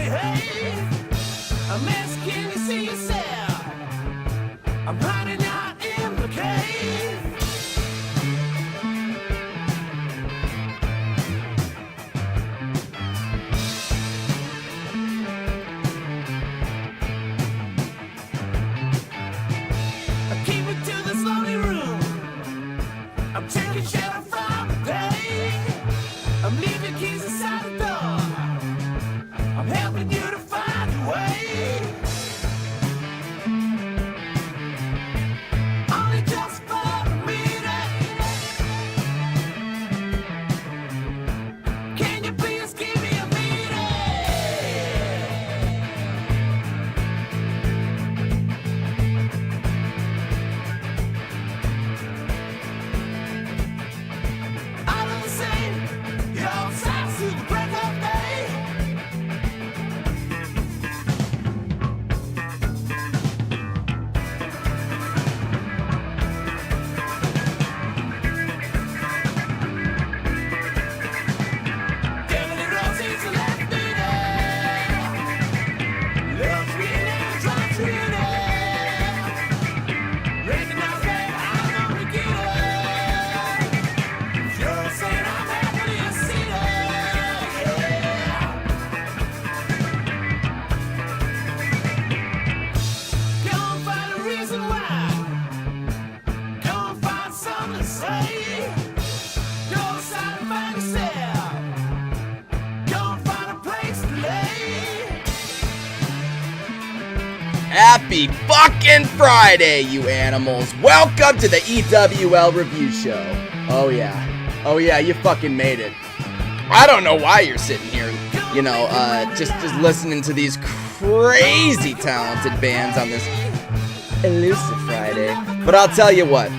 behave. A mess, can you see yourself? I'm hiding out in the cave. I keep it to this lonely room. I'm taking shelter from the day. I'm leaving keys inside the door. I'm helping you to find your way. Only just for a minute. Can you please give me a minute? All of the same, you're all sides to the break of day. Devil and Rosie's left me there. Loves me now, drives me there. Recognize that I'm a beginner. You're saying I'm happily a sinner. Yeah. Go and find a reason why. Go and find something to say. Go outside and find yourself. Go and find a place to lay. Happy fucking Friday, you animals. Welcome to the EWL Review Show. Oh yeah, you fucking made it. I don't know why you're sitting here, just listening to these crazy talented bands on this elusive Friday. But I'll tell you what,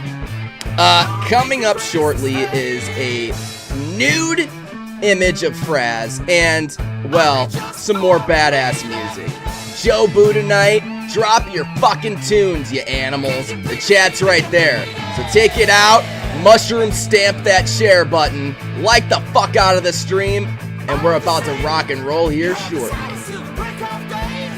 coming up shortly is a nude image of Fraz and, well, some more badass music. Joe Booe tonight. Drop your fucking tunes, you animals. The chat's right there. So take it out, mushroom stamp that share button, like the fuck out of the stream, and we're about to rock and roll here shortly. Sides to the break of day.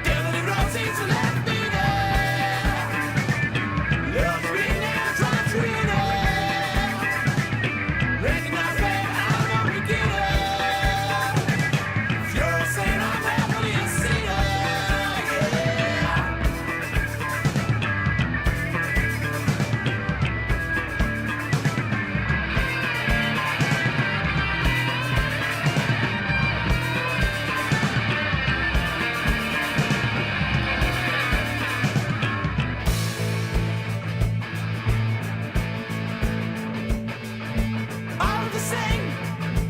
Devil and Rosie's left me there. Loves me now, drives me there. Recognize that I'm a beginner. You're saying I'm happily a sinner. All of the same,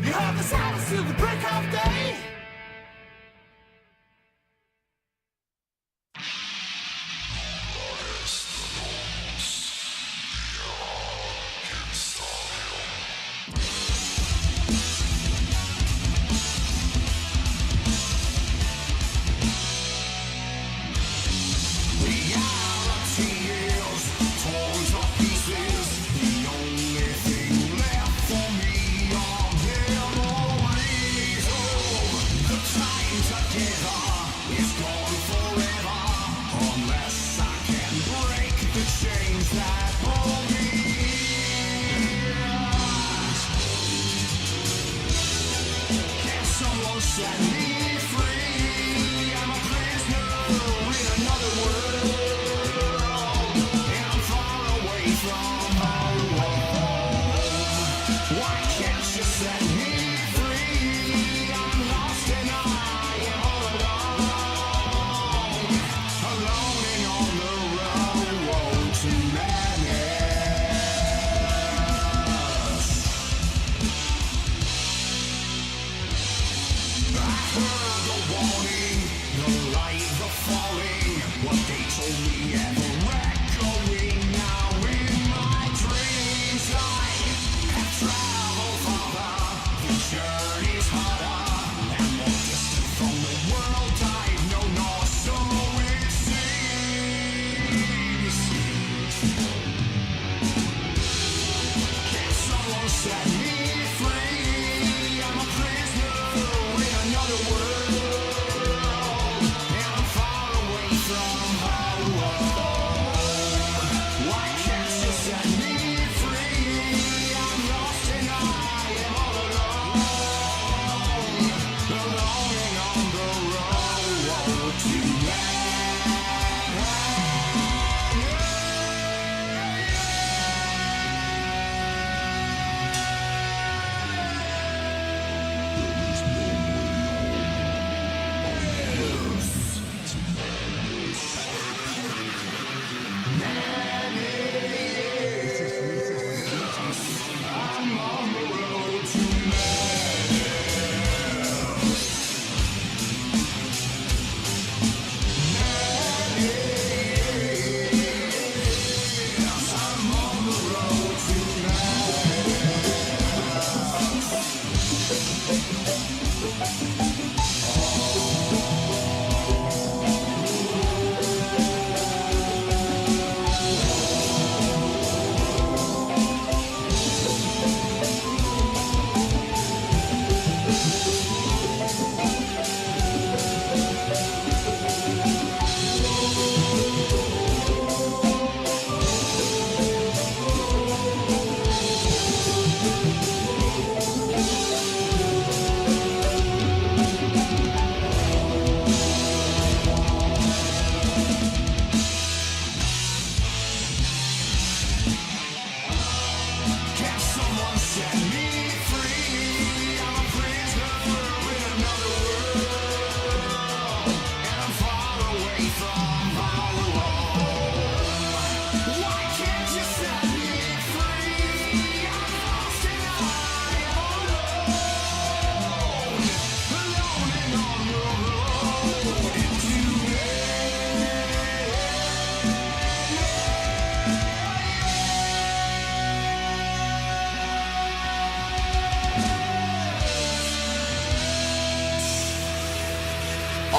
you have the silence till the break of day. Set me free. I'm a prisoner in another world, and I'm far away from home. Why can't you set me free? I'm lost and I am all alone.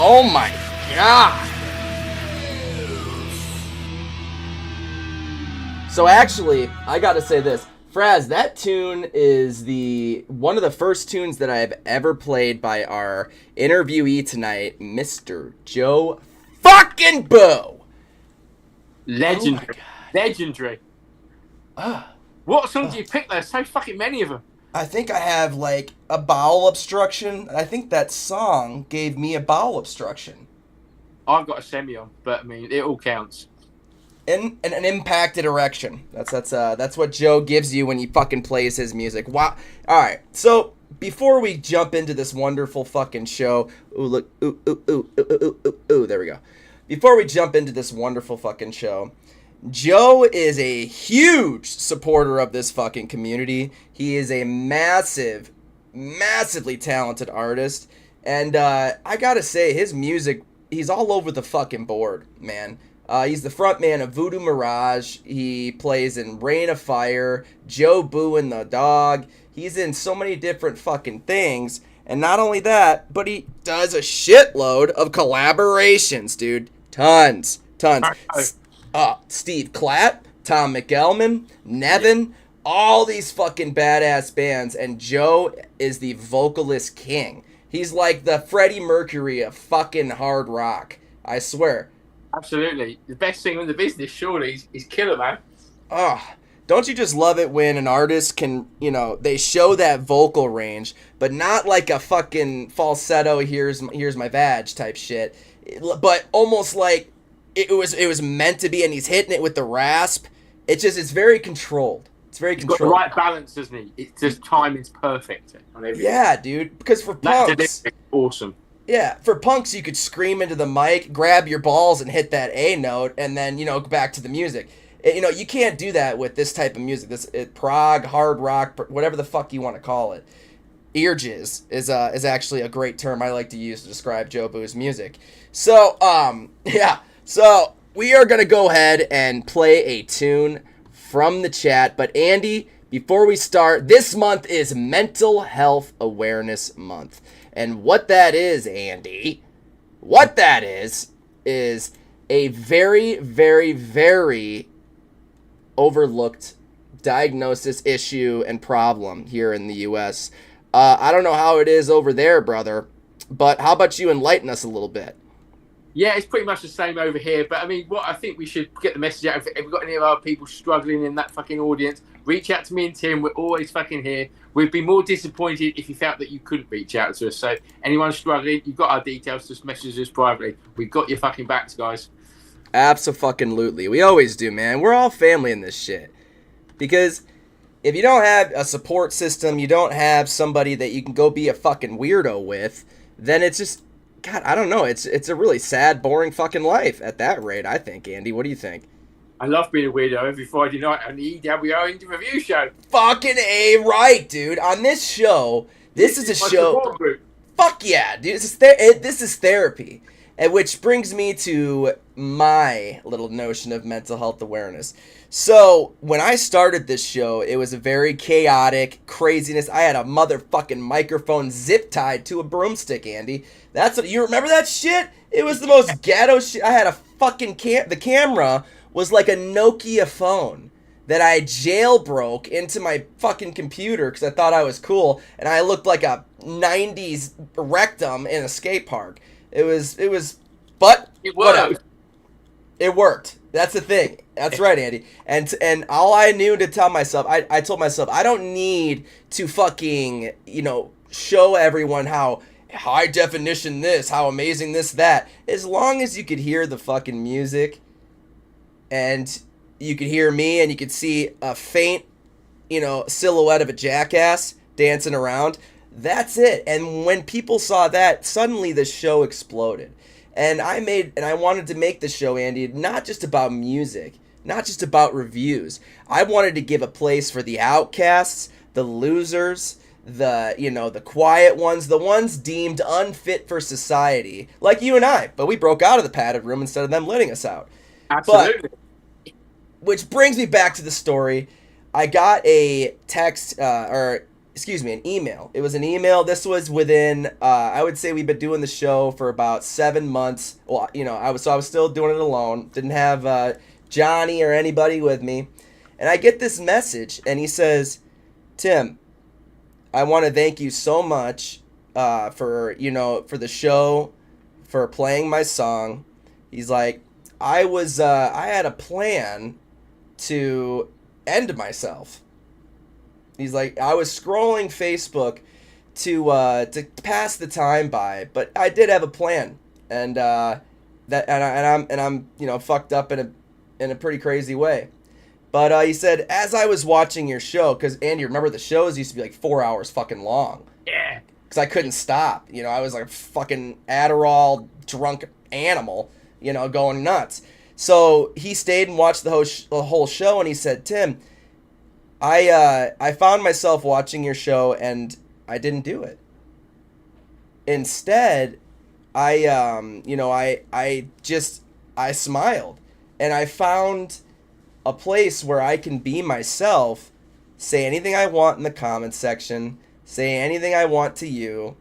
Oh my god. So actually, I gotta say this. Fraz, that tune is one of the first tunes that I've ever played by our interviewee tonight, Mr. Joe fucking Booe. Legendary. Legendary. What songs do you pick? There's so fucking many of them. I think I have like a bowel obstruction. I think that song gave me a bowel obstruction. I've got a semi on, but I mean, it all counts. And an impacted erection. That's what Joe gives you when he fucking plays his music. Wow. All right. So before we jump into this wonderful fucking show, ooh look, ooh, there we go. Before we jump into this wonderful fucking show, Joe is a huge supporter of this fucking community. He is a massively talented artist, and I gotta say, his music, he's all over the fucking board, man. He's the front man of Voodoo Mirage. He plays in Rain of Fire, Joe Booe and the Dog. He's in so many different fucking things. And not only that, but he does a shitload of collaborations, dude. Tons. Steve Klatt, Tom McElman, Nevin, all these fucking badass bands. And Joe is the vocalist king. He's like the Freddie Mercury of fucking hard rock. I swear. Absolutely. The best singer in the business, surely. He's killer, man. Oh, don't you just love it when an artist can, they show that vocal range, but not like a fucking falsetto, here's my vag type shit, but almost like it was meant to be, and he's hitting it with the rasp. It's very controlled. It's very controlled. He's got the right balance, doesn't he? It's just timing's perfect. Yeah, dude, because for punks... awesome. Yeah, for punks, you could scream into the mic, grab your balls, and hit that A note, and then, go back to the music. You can't do that with this type of music. Prog, hard rock, whatever the fuck you want to call it. Ear jizz is actually a great term I like to use to describe Joe Booe's music. So, So, we are going to go ahead and play a tune from the chat. But, Andy, before we start, this month is Mental Health Awareness Month. And what that is, Andy, is a very, very, very overlooked diagnosis, issue, and problem here in the U.S. I don't know how it is over there, brother, but how about you enlighten us a little bit? Yeah, it's pretty much the same over here. But, I mean, what I think we should get the message out. If we've got any of our people struggling in that fucking audience, reach out to me and Tim. We're always fucking here. We'd be more disappointed if you felt that you couldn't reach out to us. So anyone struggling, you've got our details. Just message us privately. We've got your fucking backs, guys. Abso-fucking-lutely. We always do, man. We're all family in this shit. Because if you don't have a support system, you don't have somebody that you can go be a fucking weirdo with, then it's just... God, I don't know. It's a really sad, boring fucking life at that rate, I think, Andy. What do you think? I love being a weirdo every Friday night on the EWL Review Show. Fucking A right, dude. On this show, this is a show... Fuck yeah, dude. This is therapy. And which brings me to my little notion of mental health awareness. So, when I started this show, it was a very chaotic craziness. I had a motherfucking microphone zip-tied to a broomstick, Andy. That's what... You remember that shit? It was the most ghetto shit. I had a fucking... The camera was like a Nokia phone that I jailbroke into my fucking computer because I thought I was cool, and I looked like a 90s rectum in a skate park. It was, but whatever. It worked. That's the thing. That's right, Andy. And all I knew to tell myself, I told myself, I don't need to fucking, show everyone how high definition this, how amazing this, that. As long as you could hear the fucking music, and you could hear me, and you could see a faint, silhouette of a jackass dancing around, that's it. And when people saw that, suddenly the show exploded. And I wanted to make the show, Andy, not just about music, not just about reviews. I wanted to give a place for the outcasts, the losers, the quiet ones, the ones deemed unfit for society, like you and I. But we broke out of the padded room instead of them letting us out. Absolutely. Which brings me back to the story. I got a text, or excuse me, an email. It was an email. This was within, I would say we've been doing the show for about 7 months. Well, you know, I was still doing it alone. Didn't have Johnny or anybody with me. And I get this message, and he says, Tim, I want to thank you so much for the show, for playing my song. He's like, I had a plan to end myself. He's like, I was scrolling Facebook to pass the time by, but I did have a plan, and I'm fucked up in a pretty crazy way. But he said, as I was watching your show, because Andy, remember the shows used to be like 4 hours fucking long. Yeah. Because I couldn't stop. You know, I was like a fucking Adderall drunk animal, you know, going nuts. So he stayed and watched the whole show, and he said, Tim, I found myself watching your show, and I didn't do it. Instead, I smiled, and I found a place where I can be myself, say anything I want in the comments section, say anything I want to you,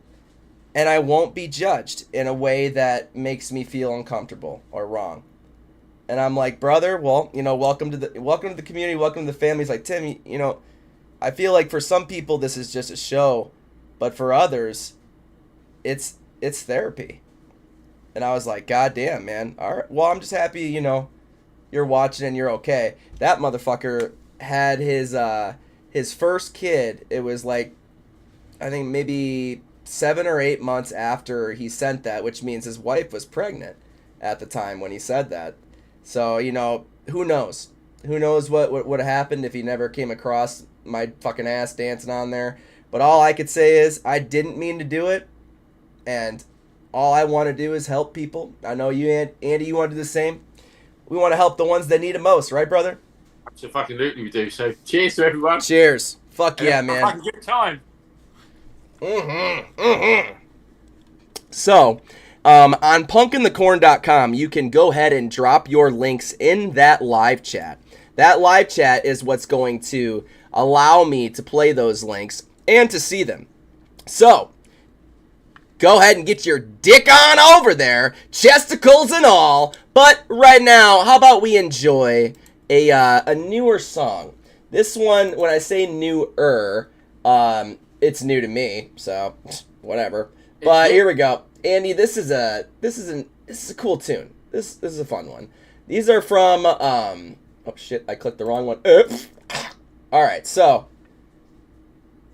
and I won't be judged in a way that makes me feel uncomfortable or wrong. And I'm like, brother, well, you know, welcome to the community, welcome to the family. He's like, Tim, you know, I feel like for some people this is just a show, but for others, it's therapy. And I was like, God damn, man. All right, well, I'm just happy, you know, you're watching and you're okay. That motherfucker had his first kid. It was like, I think maybe 7 or 8 months after he sent that, which means his wife was pregnant at the time when he said that. So, you know, who knows? Who knows what would have happened if he never came across my fucking ass dancing on there. But all I could say is I didn't mean to do it, and all I want to do is help people. I know you, Andy, you want to do the same. We want to help the ones that need it most, right, brother? Absolutely we do. So cheers to everyone. Cheers. Fuck yeah, man. Have a good time. So, on punkinthecorn.com, you can go ahead and drop your links in that live chat. That live chat is what's going to allow me to play those links and to see them. So, go ahead and get your dick on over there, chesticles and all. But right now, how about we enjoy a newer song? This one, when I say newer, it's new to me, so whatever. But here we go. Andy, this is a cool tune. This is a fun one. These are from oh shit, I clicked the wrong one. All right, so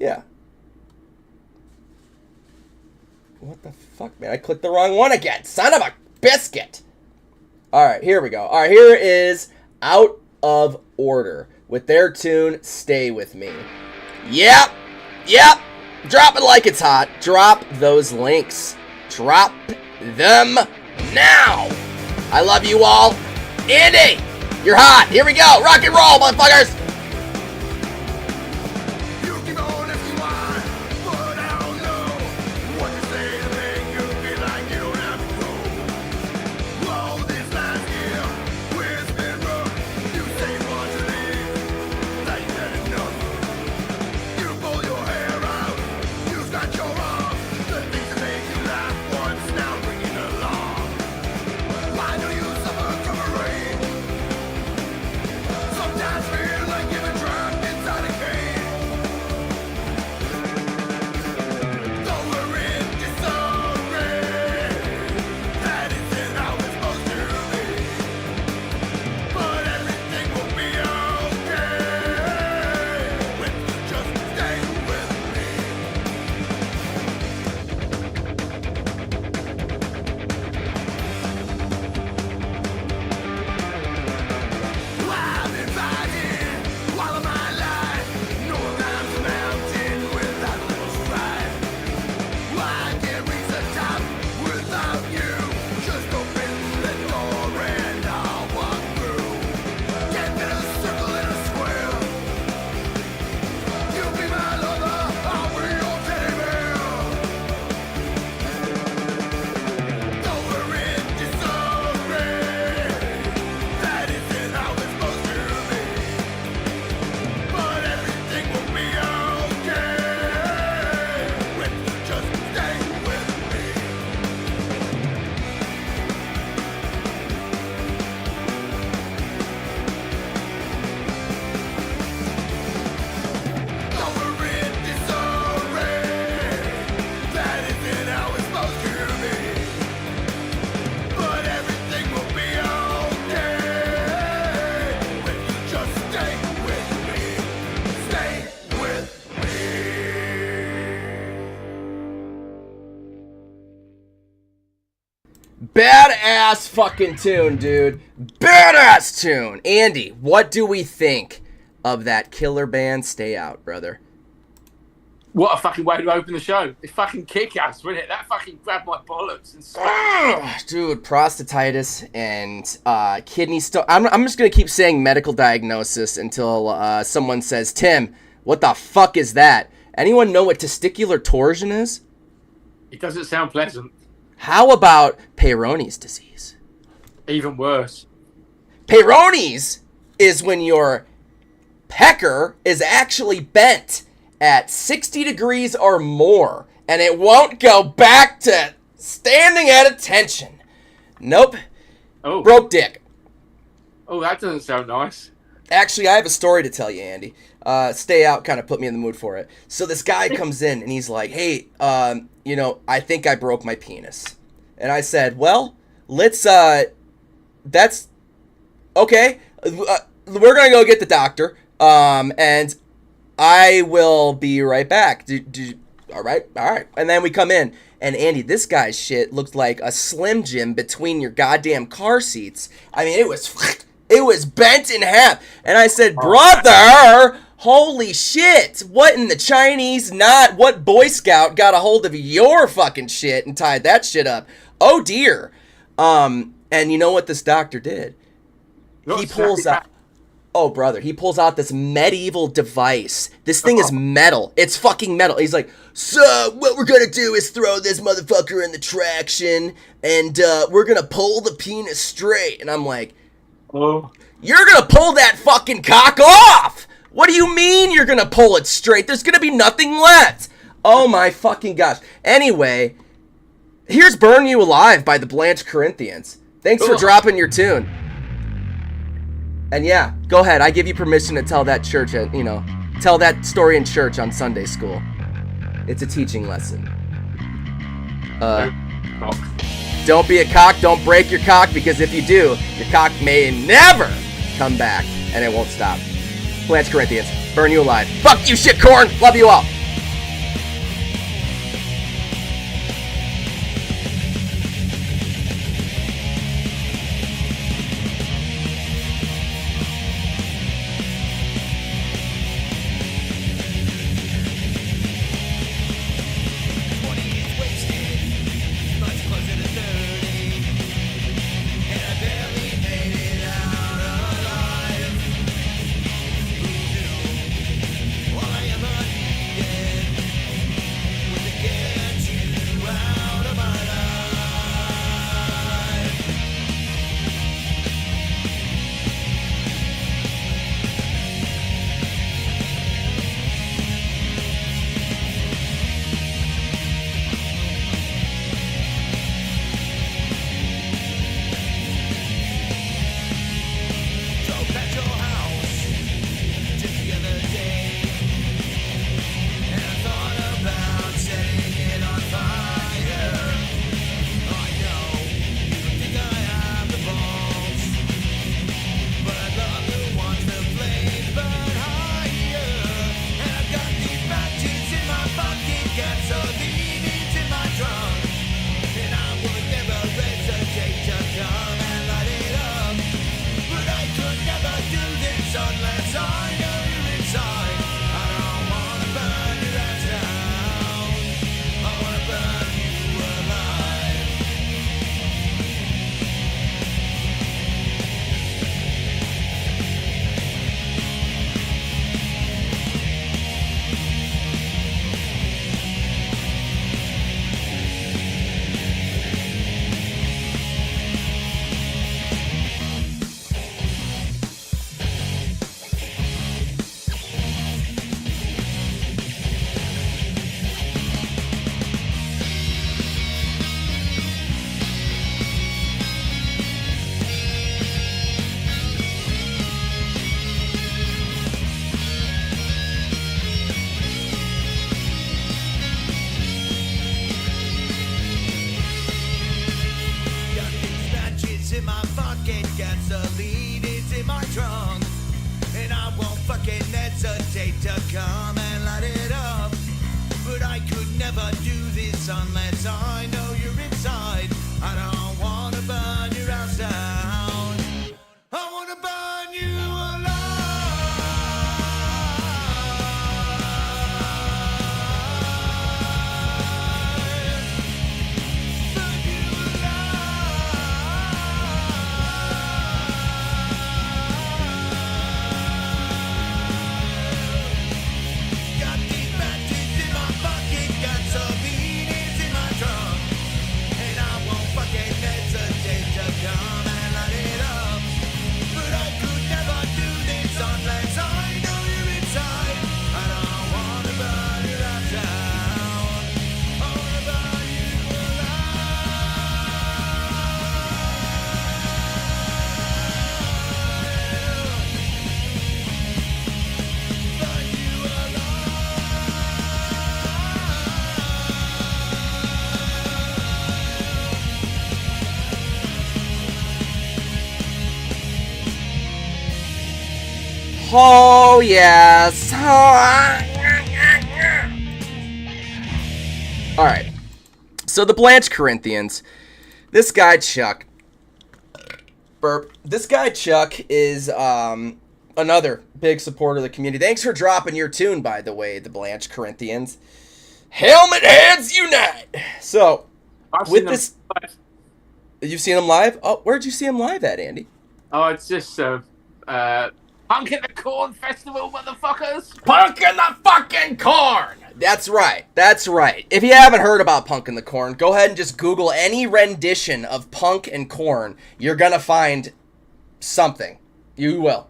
yeah. What the fuck, man? I clicked the wrong one again. Son of a biscuit. All right, here we go. All right, here is Out of Order with their tune Stay With Me. Yep. Drop it like it's hot. Drop those links. Drop them now. I love you all. Andy, you're hot. Here we go. Rock and roll, motherfuckers. You keep on if you want, but I don't know what you say to make you feel like you don't have to go. All this last year, it's been rough. You say you want to leave, now you had enough. You pull your hair out, you scratch your arm. The things that make you laugh once now bringing along. I know you suffer from a rain. Sometimes feel like Badass fucking tune, dude. Badass tune. Andy, what do we think of that killer band Stay Out, brother? What a fucking way to open the show. It's fucking kick-ass, wasn't it? That fucking grabbed my bollocks and stuff. Dude, prostatitis and kidney stone. I'm just going to keep saying medical diagnosis until someone says, Tim, what the fuck is that? Anyone know what testicular torsion is? It doesn't sound pleasant. How about Peyronie's disease? Even worse. Peyronie's is when your pecker is actually bent at 60 degrees or more, and it won't go back to standing at attention. Nope. Oh. Broke dick. Oh, that doesn't sound nice. Actually, I have a story to tell you, Andy. Stay Out kind of put me in the mood for it. So this guy comes in, and he's like, hey, I think I broke my penis. And I said, well, let's, that's, okay. We're going to go get the doctor, and I will be right back. All right. And then we come in, and Andy, this guy's shit looked like a Slim Jim between your goddamn car seats. I mean, it was bent in half. And I said, brother, holy shit. What in the Chinese knot? What Boy Scout got a hold of your fucking shit and tied that shit up? Oh, dear. And you know what this doctor did? He pulls out... Oh, brother, he pulls out this medieval device. This thing is metal. It's fucking metal. He's like, so what we're going to do is throw this motherfucker in the traction, and we're going to pull the penis straight. And I'm like, oh, you're going to pull that fucking cock off. What do you mean you're going to pull it straight? There's going to be nothing left. Oh, my fucking gosh. Anyway, here's Burn You Alive by the Blanche Corinthians. Thanks for dropping your tune. And yeah, go ahead. I give you permission to tell that church, tell that story in church on Sunday school. It's a teaching lesson. Don't be a cock. Don't break your cock, because if you do, your cock may never come back, and it won't stop. Blanche Corinthians, Burn You Alive. Fuck you, shit corn. Love you all. hesitate to come and light it up. But I could never do this unless I know you're inside. I don't wanna Oh, yes. All right. So the Blanche Corinthians, this guy Chuck, This guy Chuck is another big supporter of the community. Thanks for dropping your tune, by the way, the Blanche Corinthians. Helmet Heads Unite. So, with this, you've seen him live? Oh, where'd you see him live at, Andy? Oh, it's just Punk in the Corn Festival, motherfuckers. Punk in the fucking Corn. That's right. That's right. If you haven't heard about Punk in the Corn, go ahead and just Google any rendition of Punk and Corn. You're gonna find something. You will.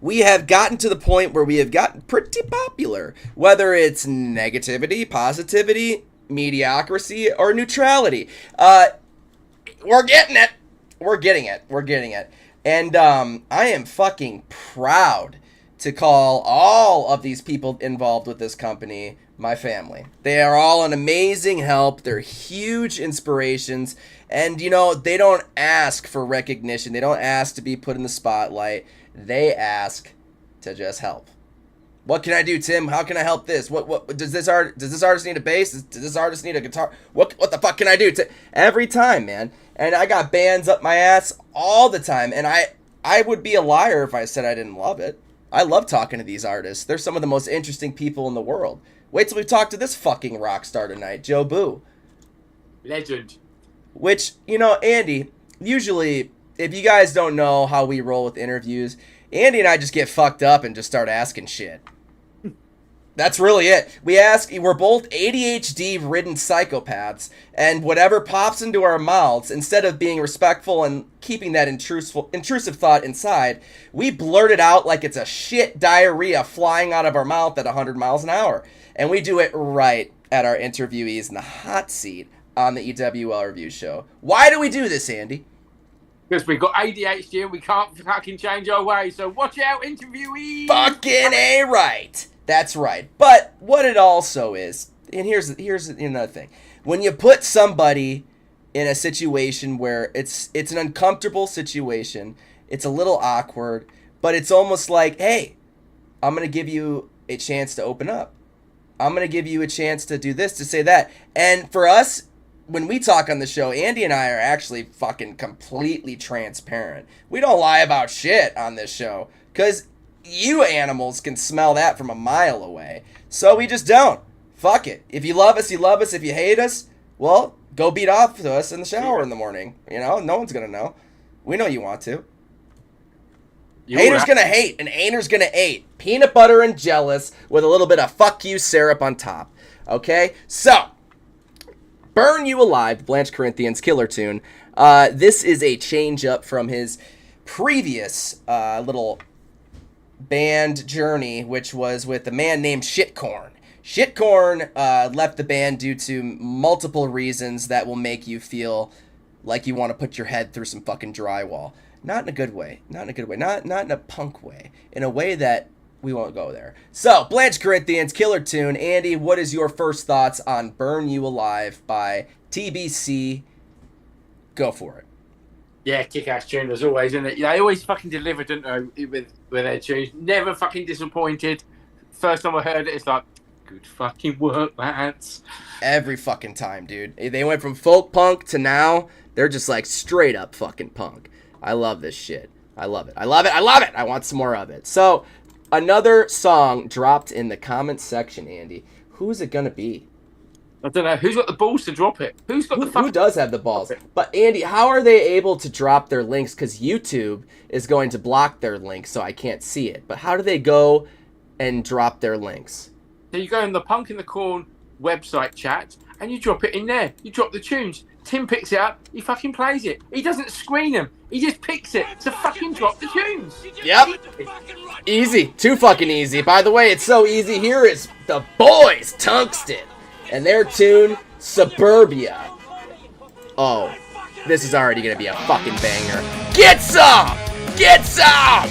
We have gotten to the point where we have gotten pretty popular. Whether it's negativity, positivity, mediocrity, or neutrality. We're getting it. We're getting it. And I am fucking proud to call all of these people involved with this company my family. They are all an amazing help. They're huge inspirations. And, you know, they don't ask for recognition. They don't ask to be put in the spotlight. They ask to just help. What can I do, Tim? How can I help this? What does this artist need a bass? Does this artist need a guitar? What the fuck can I do? Every time, man. And I got bands up my ass all the time. And I would be a liar if I said I didn't love it. I love talking to these artists. They're some of the most interesting people in the world. Wait till we talk to this fucking rock star tonight, Joe Booe. Legend. Which, you know, Andy, usually, if you guys don't know how we roll with interviews, Andy and I just get fucked up and just start asking shit. That's really it. We're both ADHD-ridden psychopaths, and whatever pops into our mouths, instead of being respectful and keeping that intrusive thought inside, we blurt it out like it's a shit diarrhea flying out of our mouth at 100 miles an hour. And we do it right at our interviewees in the hot seat on the EWL Review Show. Why do we do this, Andy? Because we've got ADHD and we can't fucking change our ways, so watch out, interviewees! Fucking A right! That's right. But what it also is, and here's another thing. When you put somebody in a situation where it's an uncomfortable situation, it's a little awkward, but it's almost like, hey, I'm going to give you a chance to open up. I'm going to give you a chance to do this, to say that. And for us, when we talk on the show, Andy and I are actually fucking completely transparent. We don't lie about shit on this show, because you animals can smell that from a mile away. So we just don't. Fuck it. If you love us, you love us. If you hate us, well, go beat off to us in the shower in the morning. You know, no one's going to know. We know you want to. Haters going to hate, and ain'ter's going to hate. Peanut butter and jealous with a little bit of fuck you syrup on top. Okay? So, Burn You Alive, Blanche Corinthians killer tune. This is a change up from his previous little band journey, which was with a man named Shitcorn. Shitcorn left the band due to multiple reasons that will make you feel like you want to put your head through some fucking drywall. Not in a good way. Not in a good way. Not in a punk way. In a way that we won't go there. So, Blanche Corinthians, killer tune. Andy, what is your first thoughts on Burn You Alive by TBC? Go for it. Yeah, kick-ass tune as always, isn't it? They always fucking deliver, don't they, with their tunes. Never fucking disappointed. First time I heard it, it's like, good fucking work, lads. Every fucking time, dude. They went from folk punk to now, they're just like straight up fucking punk. I love this shit. I love it. I love it. I love it. I want some more of it. So, another song dropped in the comments section, Andy. Who's it gonna be? I don't know. Who's got the balls to drop it? Who does have the balls? But Andy, how are they able to drop their links? Because YouTube is going to block their links, so I can't see it. But how do they go and drop their links? So you go in the Punk in the Corn website chat, and you drop it in there. You drop the tunes. Tim picks it up. He fucking plays it. He doesn't screen them. He just picks it to fucking drop the tunes. Yep. Easy. Too fucking easy. By the way, it's so easy. Here is the boys, Tungsten, and their tune, Suburbia. Oh, this is already going to be a fucking banger. Get some! Get some!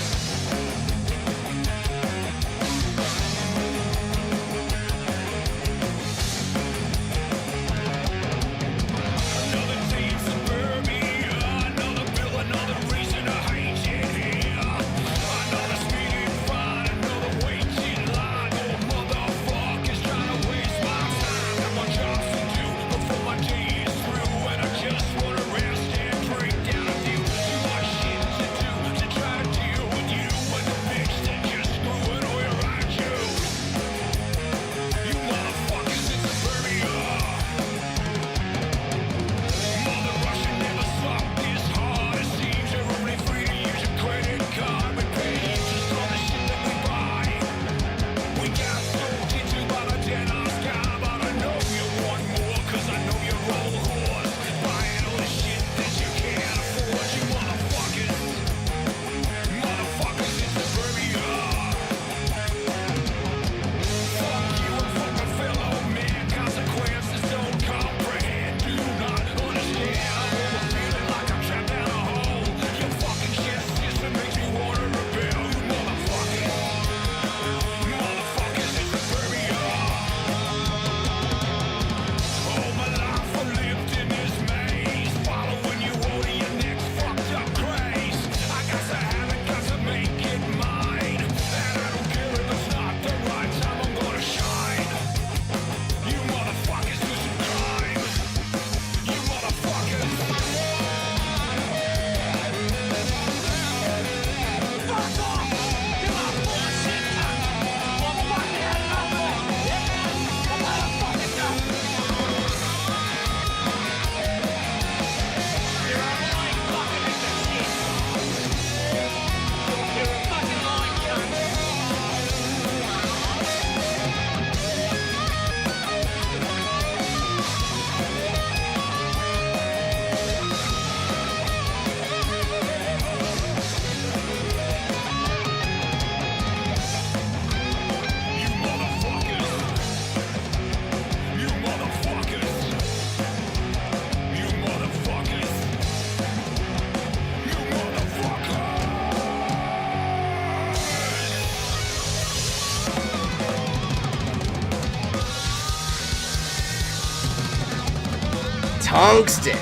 Tungsten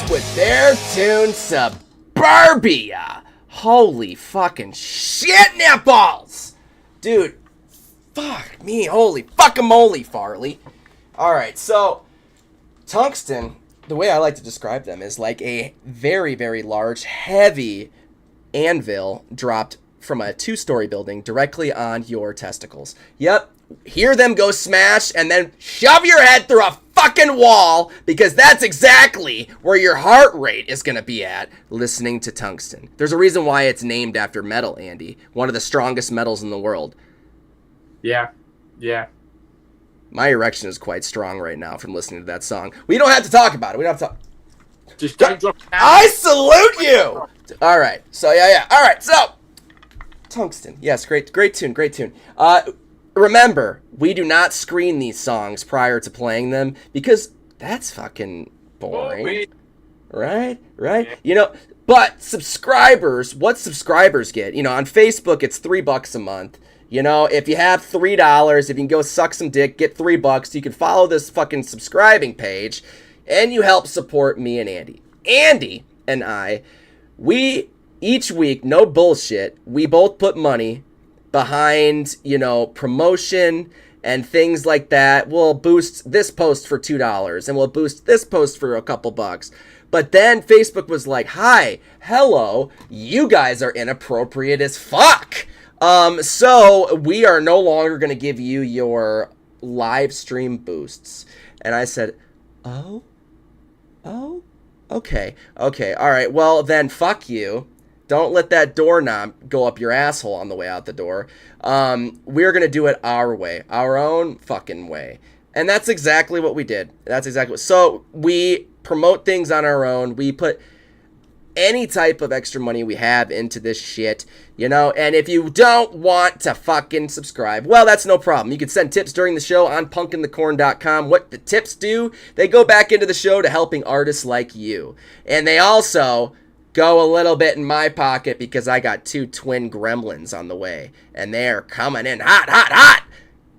with their tune Suburbia. Holy fucking shit nipples! Dude, fuck me, holy fuckamole, Farley. Alright, so Tungsten, the way I like to describe them is like a very, very large, heavy anvil dropped from a 2-story building directly on your testicles. Yep, hear them go smash and then shove your head through a fucking wall, because that's exactly where your heart rate is gonna be at listening to Tungsten. There's a reason why it's named after metal, Andy. One of the strongest metals in the world. Yeah. My erection is quite strong right now from listening to that song. We don't have to talk about it. We don't have to talk. Just don't drop it down. I salute you! Alright, so yeah. Alright, so Tungsten. Yes, great tune. Remember, we do not screen these songs prior to playing them because that's fucking boring. Right? Yeah. You know, but subscribers, what subscribers get? You know, on Facebook, it's $3 a month. You know, if you have $3, if you can go suck some dick, get $3, you can follow this fucking subscribing page, and you help support me and Andy. Andy and I, we, each week, no bullshit, we both put money behind, you know, promotion and things like that. We'll boost this post for $2 and we'll boost this post for a couple bucks. But then Facebook was like, hi, hello, you guys are inappropriate as fuck. So we are no longer going to give you your live stream boosts. And I said, oh, okay. All right. Well, then fuck you. Don't let that doorknob go up your asshole on the way out the door. We're going to do it our way, our own fucking way. And that's exactly what we did. So we promote things on our own. We put any type of extra money we have into this shit, you know, and if you don't want to fucking subscribe, well, that's no problem. You can send tips during the show on punkinthecorn.com. What the tips do, they go back into the show to helping artists like you. And they also go a little bit in my pocket because I got 2 twin gremlins on the way, and they're coming in hot.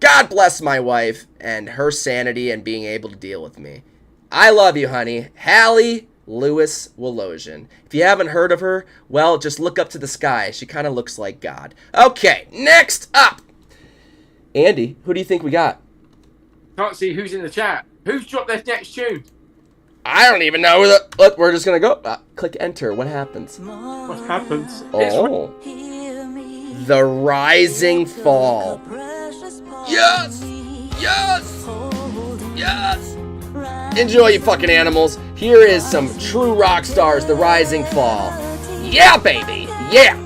God bless my wife and her sanity and being able to deal with me. I love you, honey. Hallie Lewis Wolosian. If you haven't heard of her, well, just look up to the sky. She kind of looks like God. Okay, next up. Andy, who do you think we got? Can't see who's in the chat. Who's dropped their next tune? I don't even know. Look, we're just going to go. Click enter. What happens? What happens? Oh. The Rising Fall. Yes! Enjoy, you fucking animals. Here is some true rock stars, The Rising Fall. Yeah, baby! Yeah!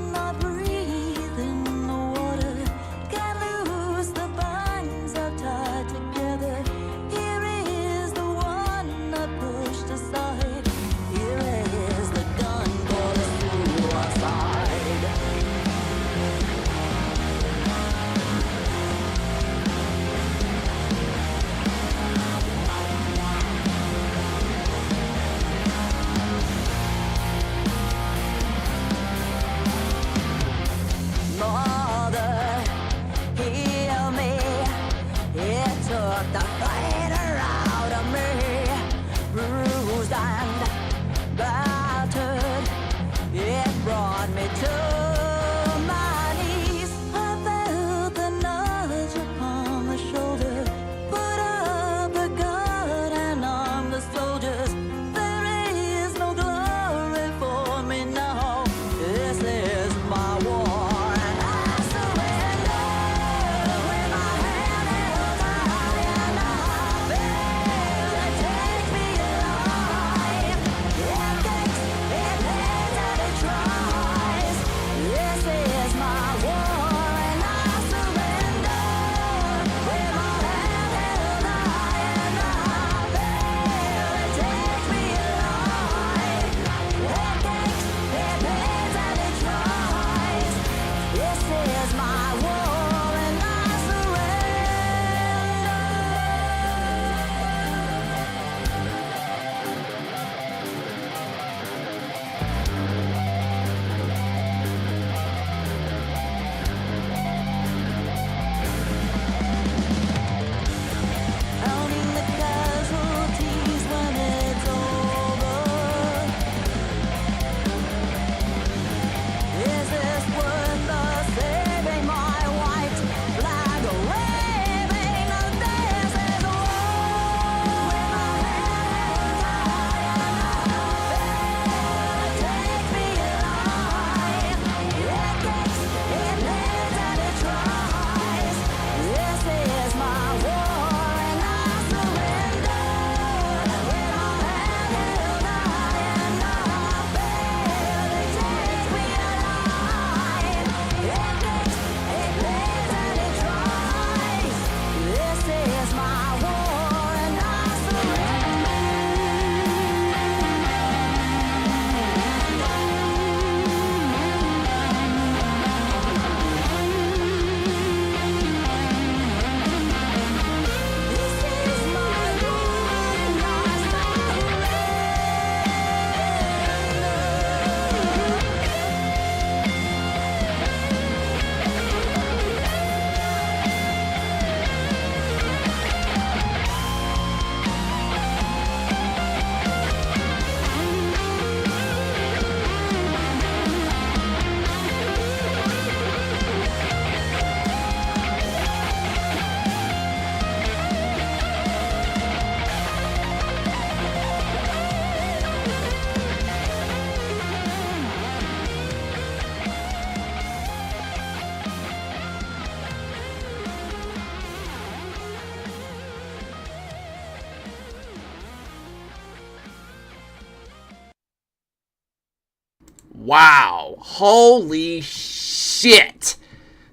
Wow. Holy shit.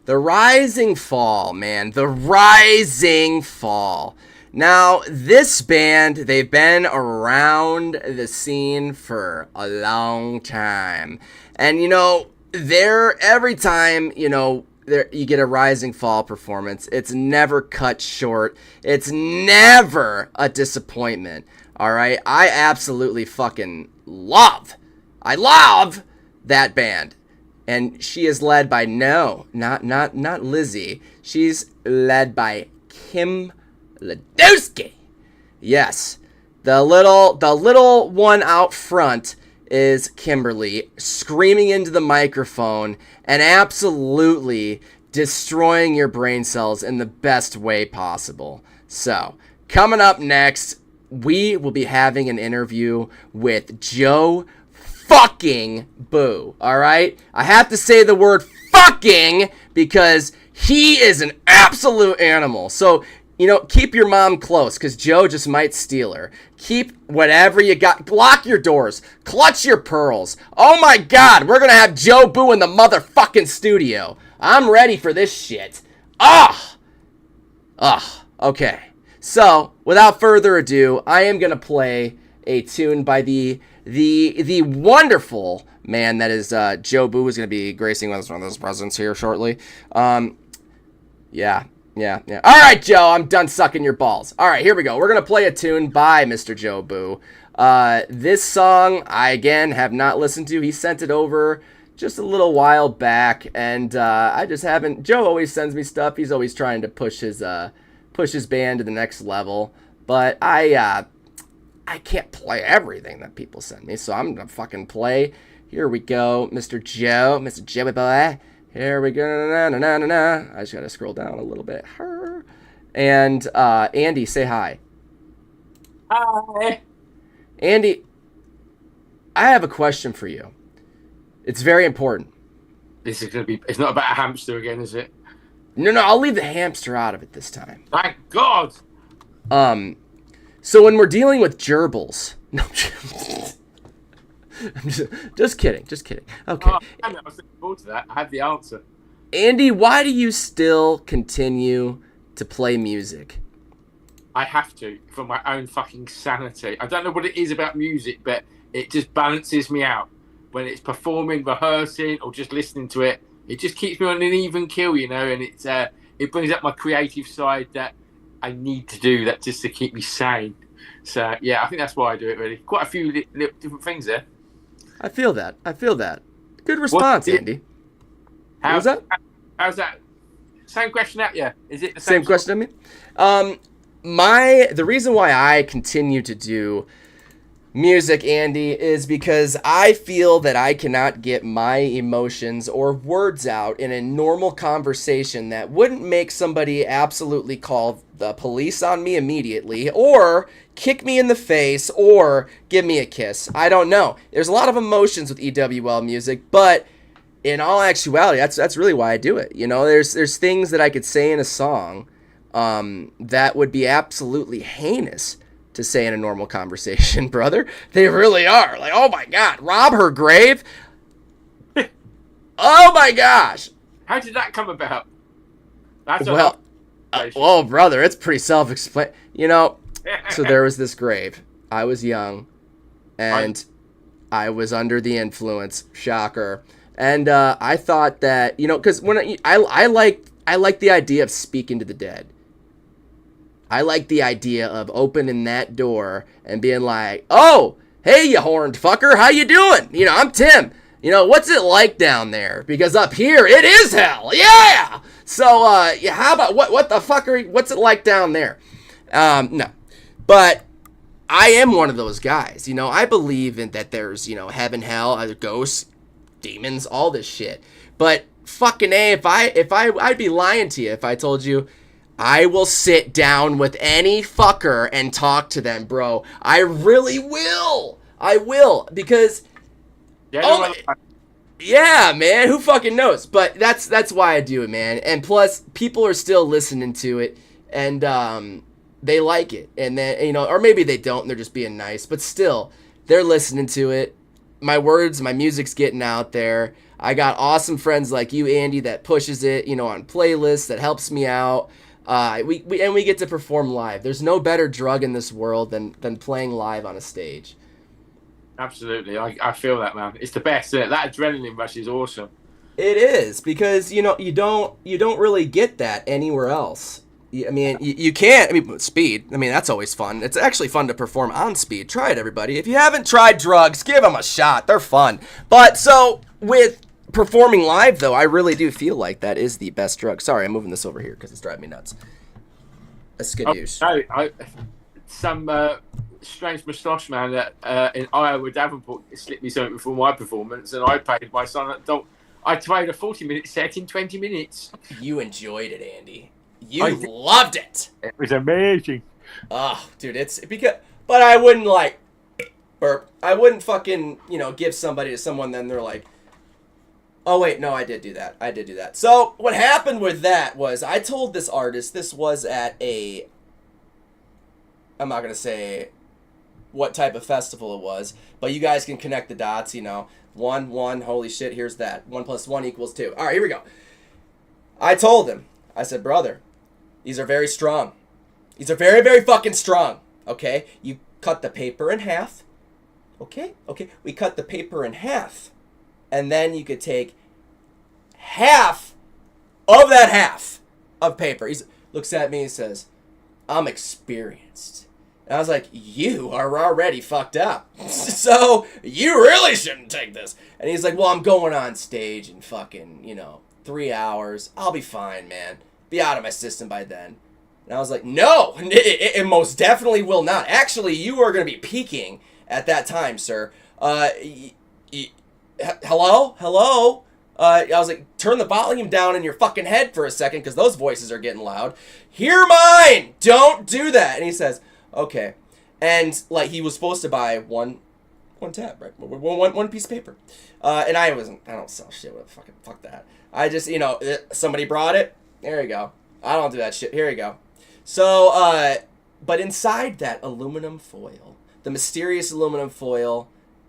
The Rising Fall, man. The Rising Fall. Now, this band, they've been around the scene for a long time. And, you know, every time, you know, you get a Rising Fall performance, it's never cut short. It's never a disappointment. All right? I absolutely fucking love that band. And she is led by, not Lizzie. She's led by Kim Ladowski. Yes. The little one out front is Kimberly, screaming into the microphone and absolutely destroying your brain cells in the best way possible. So, coming up next, we will be having an interview with Joe fucking Booe, all right? I have to say the word fucking because he is an absolute animal. So, you know, keep your mom close because Joe just might steal her. Keep whatever you got. Lock your doors. Clutch your pearls. Oh my God, we're going to have Joe Booe in the motherfucking studio. I'm ready for this shit. Okay. So, without further ado, I am going to play a tune by the wonderful man that is Joe Booe, is going to be gracing with us one of those presents here shortly. Yeah. All right, Joe, I'm done sucking your balls. All right, here we go. We're going to play a tune by Mr. Joe Booe. This song, I, again, have not listened to. He sent it over just a little while back, and I just haven't. Joe always sends me stuff. He's always trying to push his band to the next level, but I can't play everything that people send me, so I'm going to fucking play. Here we go, Mr. Joey Boy. Here we go. I just got to scroll down a little bit. And Andy, say hi. Hi. Andy, I have a question for you. It's very important. This is going to be... It's not about a hamster again, is it? No, I'll leave the hamster out of it this time. Thank God. So when we're dealing with gerbils... No, I'm just kidding. Okay. I was looking forward to that. I have the answer. Andy, why do you still continue to play music? I have to, for my own fucking sanity. I don't know what it is about music, but it just balances me out. When it's performing, rehearsing, or just listening to it, it just keeps me on an even keel, you know, and it brings up my creative side that I need to do that just to keep me sane. So, yeah, I think that's why I do it, really. Quite a few different things there. I feel that. Good response, Andy. What was that? How's that? Same question at you. Is it the same question at me? The reason why I continue to do music, Andy, is because I feel that I cannot get my emotions or words out in a normal conversation that wouldn't make somebody absolutely call the police on me immediately, or kick me in the face, or give me a kiss. I don't know. There's a lot of emotions with EWL music, but in all actuality, that's really why I do it. You know, there's things that I could say in a song that would be absolutely heinous to say in a normal conversation, brother. They really are. Like, oh my God, rob her grave? Oh my gosh. How did that come about? Well, brother, it's pretty self-explanatory. You know, so there was this grave. I was young, and I was under the influence. Shocker. And I thought that, you know, because when I like the idea of speaking to the dead. I like the idea of opening that door and being like, "Oh, hey, you horned fucker, how you doing? You know, I'm Tim. You know, what's it like down there? Because up here, it is hell. Yeah. So, yeah, how about what the fuck what's it like down there?" No, but I am one of those guys. You know, I believe in that there's, you know, heaven, hell, ghosts, demons, all this shit. But fucking A, I'd be lying to you if I told you I will sit down with any fucker and talk to them, bro. I really will. I will, because yeah, man, who fucking knows? But that's why I do it, man. And plus, people are still listening to it, and they like it. And then, you know, or maybe they don't, and they're just being nice. But still, they're listening to it. my words, my music's getting out there. I got awesome friends like you, Andy, that pushes it, on playlists, that helps me out. We get to perform live. There's no better drug in this world than playing live on a stage. Absolutely, I feel that, man. It's the best. Isn't it? That adrenaline rush is awesome. It is, because you don't really get that anywhere else. I mean, you can't. I mean, speed. I mean, that's always fun. It's actually fun to perform on speed. Try it, everybody. If you haven't tried drugs, give them a shot. They're fun. But so with performing live, though, I really do feel like that is the best drug. Sorry, I'm moving this over here because it's driving me nuts. A skadoosh. Some strange moustache man that in Iowa, Davenport, slipped me something before my performance, and I paid my son an adult. I played a 40-minute set in 20 minutes. You enjoyed it, Andy. You loved it. It was amazing. Oh, dude, but I wouldn't burp. I wouldn't fucking, give somebody to someone, then they're like, oh wait, no, I did do that. So what happened with that was I told this artist, this was at I'm not going to say what type of festival it was, but you guys can connect the dots, 1, holy shit, here's that. 1 + 1 = 2. All right, here we go. I told him, I said, brother, these are very strong. These are very, very fucking strong, okay? You cut the paper in half, okay? We cut the paper in half, and then you could take half of that half of paper. He looks at me and says, I'm experienced. And I was like, you are already fucked up. So you really shouldn't take this. And he's like, well, I'm going on stage in fucking, 3 hours. I'll be fine, man. Be out of my system by then. And I was like, no, it most definitely will not. Actually, you are going to be peaking at that time, sir. Hello? I was like, turn the volume down in your fucking head for a second, because those voices are getting loud. Hear mine! Don't do that! And he says, okay. And, he was supposed to buy one tab, right? One piece of paper. And I don't sell shit with fuck that. I just, somebody brought it. There you go. I don't do that shit. Here you go. So, but inside that aluminum foil, the mysterious aluminum foil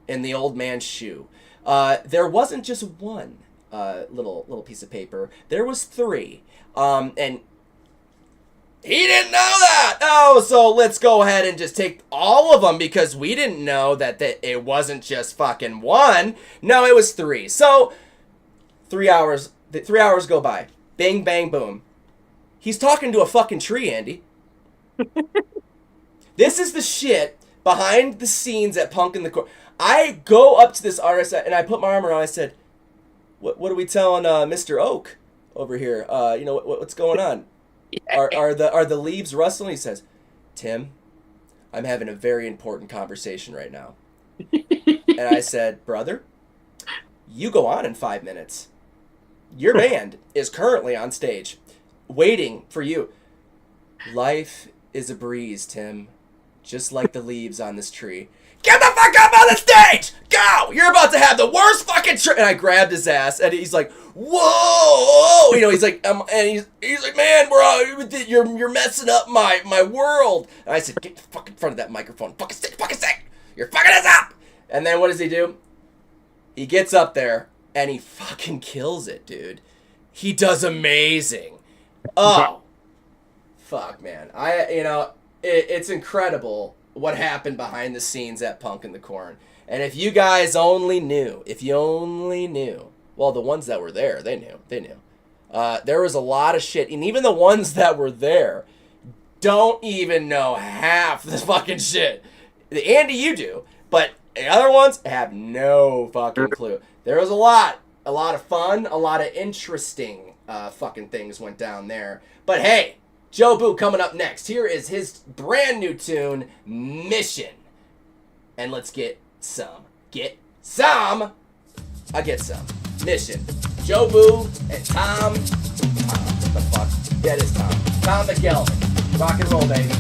in the old man's shoe, there wasn't just one little piece of paper. There was 3. And he didn't know that. Oh, so let's go ahead and just take all of them, because we didn't know that it wasn't just fucking 1. No, it was 3. So 3 hours. 3 hours go by. Bing, bang, boom. He's talking to a fucking tree, Andy. This is the shit behind the scenes at Punk in the Corner. I go up to this artist and I put my arm around. I said, "What are we telling Mr. Oak over here? What's going on? Are the leaves rustling?" He says, "Tim, I'm having a very important conversation right now." And I said, "Brother, you go on in 5 minutes. Your band is currently on stage, waiting for you. Life is a breeze, Tim, just like the leaves on this tree. Get the fuck up on the stage! Go! You're about to have the worst fucking trip." And I grabbed his ass, and he's like, "Whoa!" He's like, and he's like, "Man, bro, you're messing up my world." And I said, "Get the fuck in front of that microphone, fucking stick. You're fucking us up." And then what does he do? He gets up there, and he fucking kills it, dude. He does amazing. Oh, fuck, man. It's incredible what happened behind the scenes at Punk in the Corn. And if you guys only knew, well, the ones that were there, they knew. There was a lot of shit, and even the ones that were there don't even know half the fucking shit. Andy, you do, but the other ones have no fucking clue. There was a lot of fun, a lot of interesting fucking things went down there. But hey, Joe Booe coming up next. Here is his brand new tune, Mission. And let's get some. I get some. Mission. Joe Booe and Tom. What the fuck? Yeah, it is Tom. Tom McGelvin. Rock and roll, baby.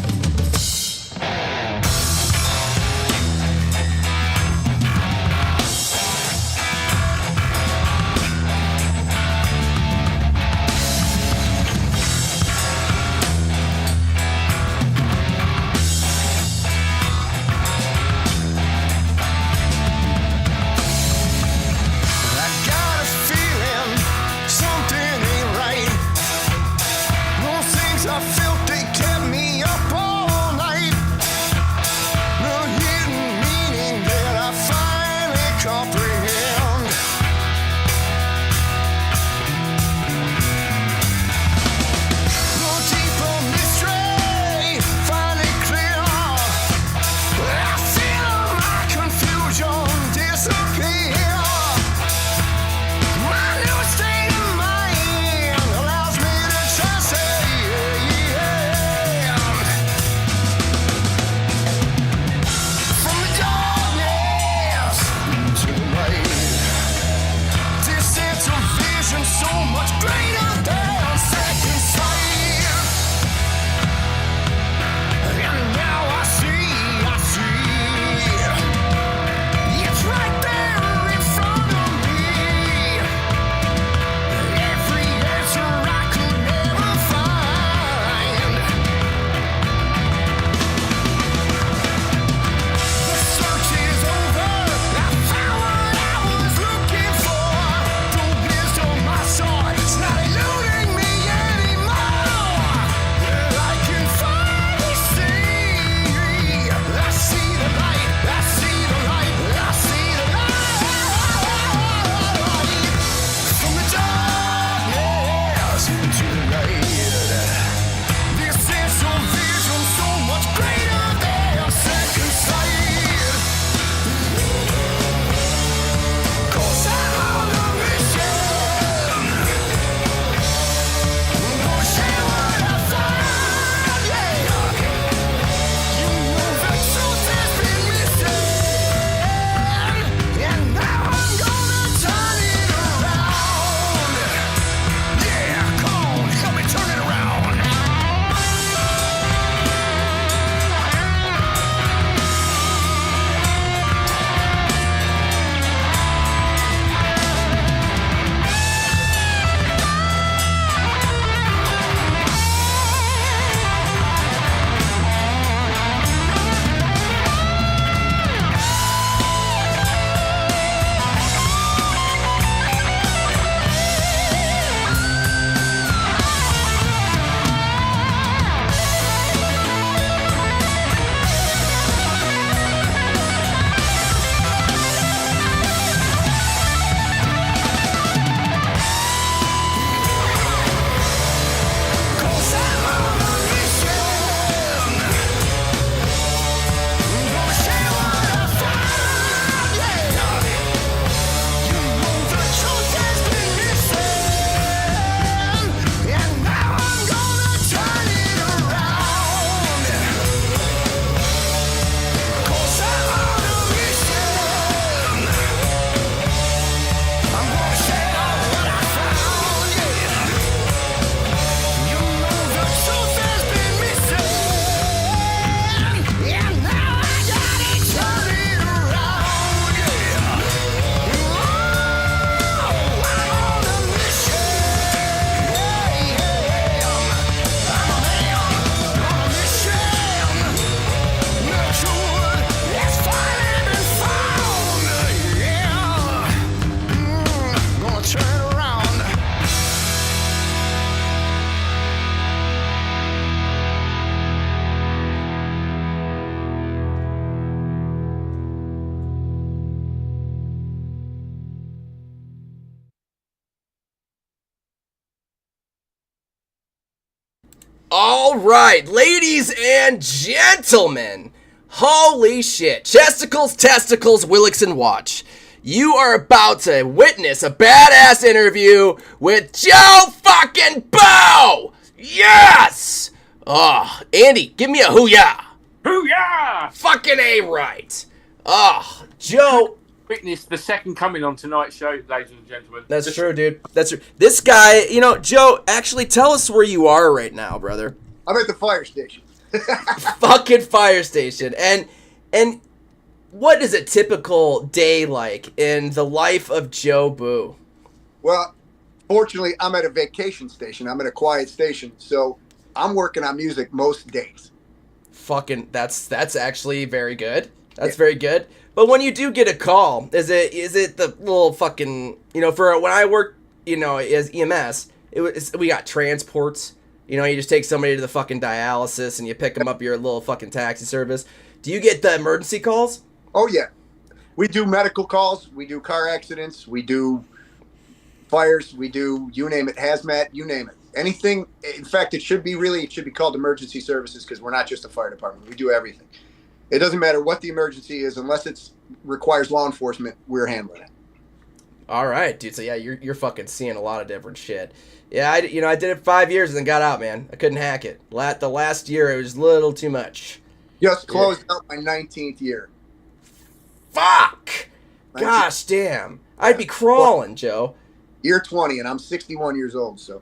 All right, ladies and gentlemen, holy shit, chesticles, testicles, Willix, and watch. You are about to witness a badass interview with Joe fucking Booe! Yes! Oh, Andy, give me a hoo-yah! Hoo-yah! Fucking A right! Oh, Joe... Witness the second coming on tonight's show, ladies and gentlemen. That's true, dude. That's true. This guy, Joe, actually tell us where you are right now, brother. I'm at the fire station. Fucking fire station. And what is a typical day like in the life of Joe Booe? Well, fortunately, I'm at a vacation station. I'm at a quiet station, so I'm working on music most days. Fucking, that's actually very good. That's very good. But when you do get a call, is it the little fucking, for when I work, as EMS, we got transports. You just take somebody to the fucking dialysis and you pick them up your little fucking taxi service. Do you get the emergency calls? Oh, yeah. We do medical calls. We do car accidents. We do fires. We do, you name it, hazmat, you name it. Anything. In fact, it should be called emergency services because we're not just a fire department. We do everything. It doesn't matter what the emergency is, unless it requires law enforcement, we're handling it. All right, dude. So yeah, you're fucking seeing a lot of different shit. Yeah, I did it 5 years and then got out, man. I couldn't hack it. The last year, it was a little too much. Just closed out my 19th year. Fuck! Gosh damn. I'd be crawling, Joe. Year 20, and I'm 61 years old, so.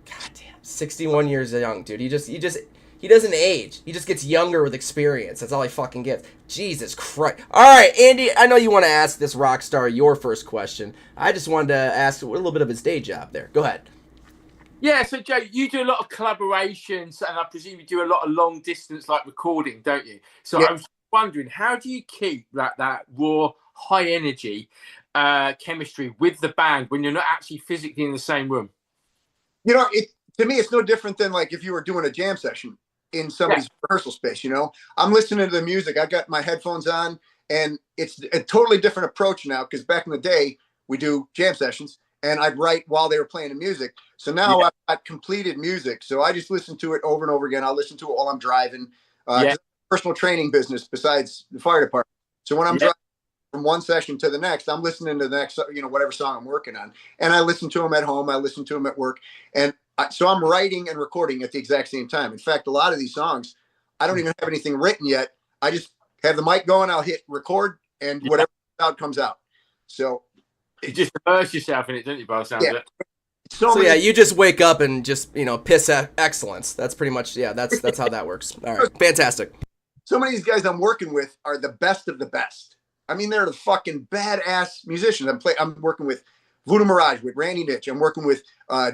God damn. 61 years young, dude. He doesn't age. He just gets younger with experience. That's all he fucking gets. Jesus Christ. All right, Andy, I know you want to ask this rock star your first question. I just wanted to ask a little bit of his day job there. Go ahead. Yeah, so Joe, you do a lot of collaborations, and I presume you do a lot of long distance recording, don't you? So yeah. I was wondering, how do you keep that raw, high energy chemistry with the band when you're not actually physically in the same room? To me, it's no different than if you were doing a jam session in somebody's rehearsal space. I'm listening to the music. I got my headphones on, and it's a totally different approach now because back in the day we do jam sessions and I'd write while they were playing the music. So now I've got completed music, so I just listen to it over and over again. I'll listen to it while I'm driving. Personal training business besides the fire department. So when I'm driving from one session to the next, I'm listening to the next, whatever song I'm working on, and I listen to them at home. I listen to them at work, and so I'm writing and recording at the exact same time. In fact, a lot of these songs, I don't even have anything written yet. I just have the mic going. I'll hit record, and whatever comes out. So you just immerse yourself in it, don't you? By the sound of it. So you just wake up and just piss excellence. That's pretty much that's how that works. All right, fantastic. So many of these guys I'm working with are the best of the best. I mean, they're the fucking badass musicians. I'm working with Voodoo Mirage with Randy Nitch. I'm working with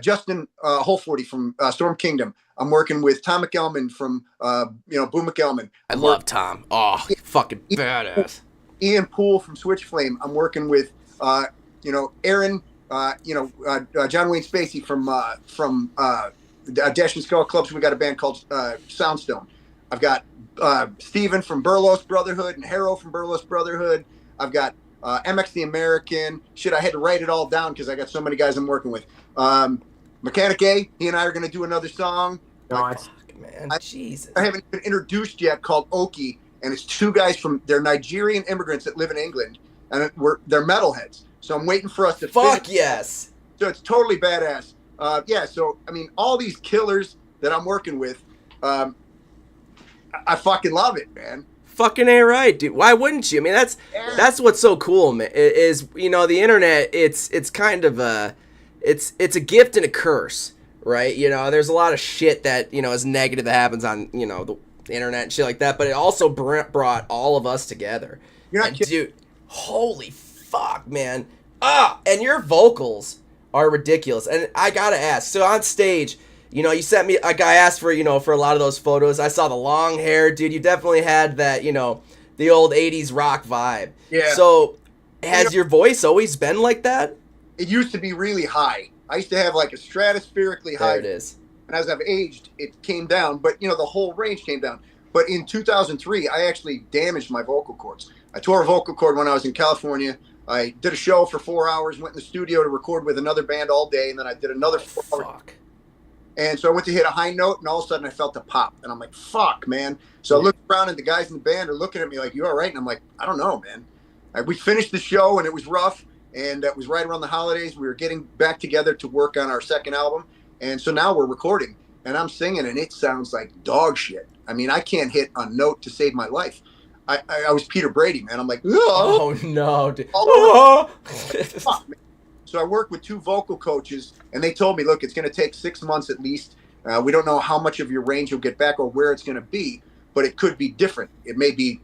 Justin Holforty from Storm Kingdom. I'm working with Tom McElman from Boo McElman. I love Tom. Oh, fucking badass. Ian Poole from Switchflame. I'm working with Aaron. John Wayne Spacey from Dash and Skull Clubs. We got a band called Soundstone. I've got Steven from Burlos Brotherhood and Harrow from Burlos Brotherhood. I've got MX the American. Shit, I had to write it all down because I got so many guys I'm working with. Mechanic A, he and I are going to do another song. Nice. Man, Jesus. I haven't been introduced yet, called Oki, and it's two guys they're Nigerian immigrants that live in England, and they're metalheads. So I'm waiting for us to finish. Yes. So it's totally badass. So, I mean, all these killers that I'm working with, I fucking love it, man. Fucking A right, dude. Why wouldn't you? I mean, that's what's so cool, man. Is the internet? It's kind of it's a gift and a curse, right? There's a lot of shit that is negative that happens on the internet and shit like that. But it also brought all of us together. You're not kidding. Dude, holy fuck, man. And your vocals are ridiculous. And I gotta ask. So on stage, you sent me, I asked for, for a lot of those photos. I saw the long hair, dude. You definitely had that, the old 80s rock vibe. Yeah. So has your voice always been like that? It used to be really high. I used to have a stratospherically high. There it is. And as I've aged, it came down. But, the whole range came down. But in 2003, I actually damaged my vocal cords. I tore a vocal cord when I was in California. I did a show for 4 hours, went in the studio to record with another band all day, and then I did another 4 hours. Fuck. And so I went to hit a high note, and all of a sudden I felt a pop, and I'm like, "Fuck, man!" So I looked around, and the guys in the band are looking at me like, "You all right?" And I'm like, "I don't know, man." We finished the show, and it was rough, and it was right around the holidays. We were getting back together to work on our second album, and so now we're recording, and I'm singing, and it sounds like dog shit. I mean, I can't hit a note to save my life. I was Peter Brady, man. I'm like, oh no, dude. Fuck, man. So I worked with 2 vocal coaches, and they told me, look, it's going to take 6 months at least. We don't know how much of your range you'll get back or where it's going to be, but it could be different. It may be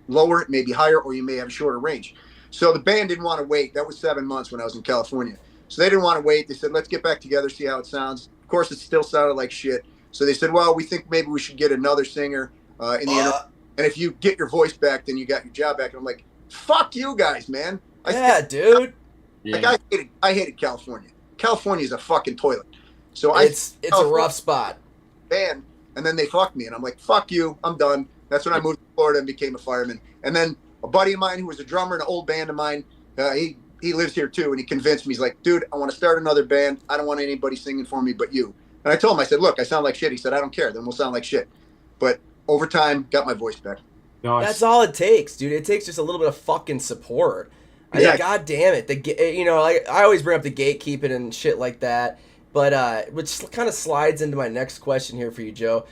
lower, it may be higher, or you may have a shorter range. So the band didn't want to wait. That was 7 months when I was in California. So they didn't want to wait. They said, let's get back together, see how it sounds. Of course, it still sounded like shit. So they said, well, we think maybe we should get another singer in the interim. And if you get your voice back, then you got your job back. And I'm like, fuck you guys, man. Dude. Like I hated California. California is a fucking toilet. So it's a rough spot. Band, and then they fucked me, and I'm like, fuck you, I'm done. That's when I moved to Florida and became a fireman. And then a buddy of mine who was a drummer in an old band of mine, he lives here too, and he convinced me. He's like, dude, I want to start another band. I don't want anybody singing for me but you. And I told him, I said, look, I sound like shit. He said, I don't care. Then we'll sound like shit. But over time, got my voice back. Nice. That's all it takes, dude. It takes just a little bit of fucking support. I mean, God damn it. I always bring up the gatekeeping and shit like that, but which kind of slides into my next question here for you, Joe.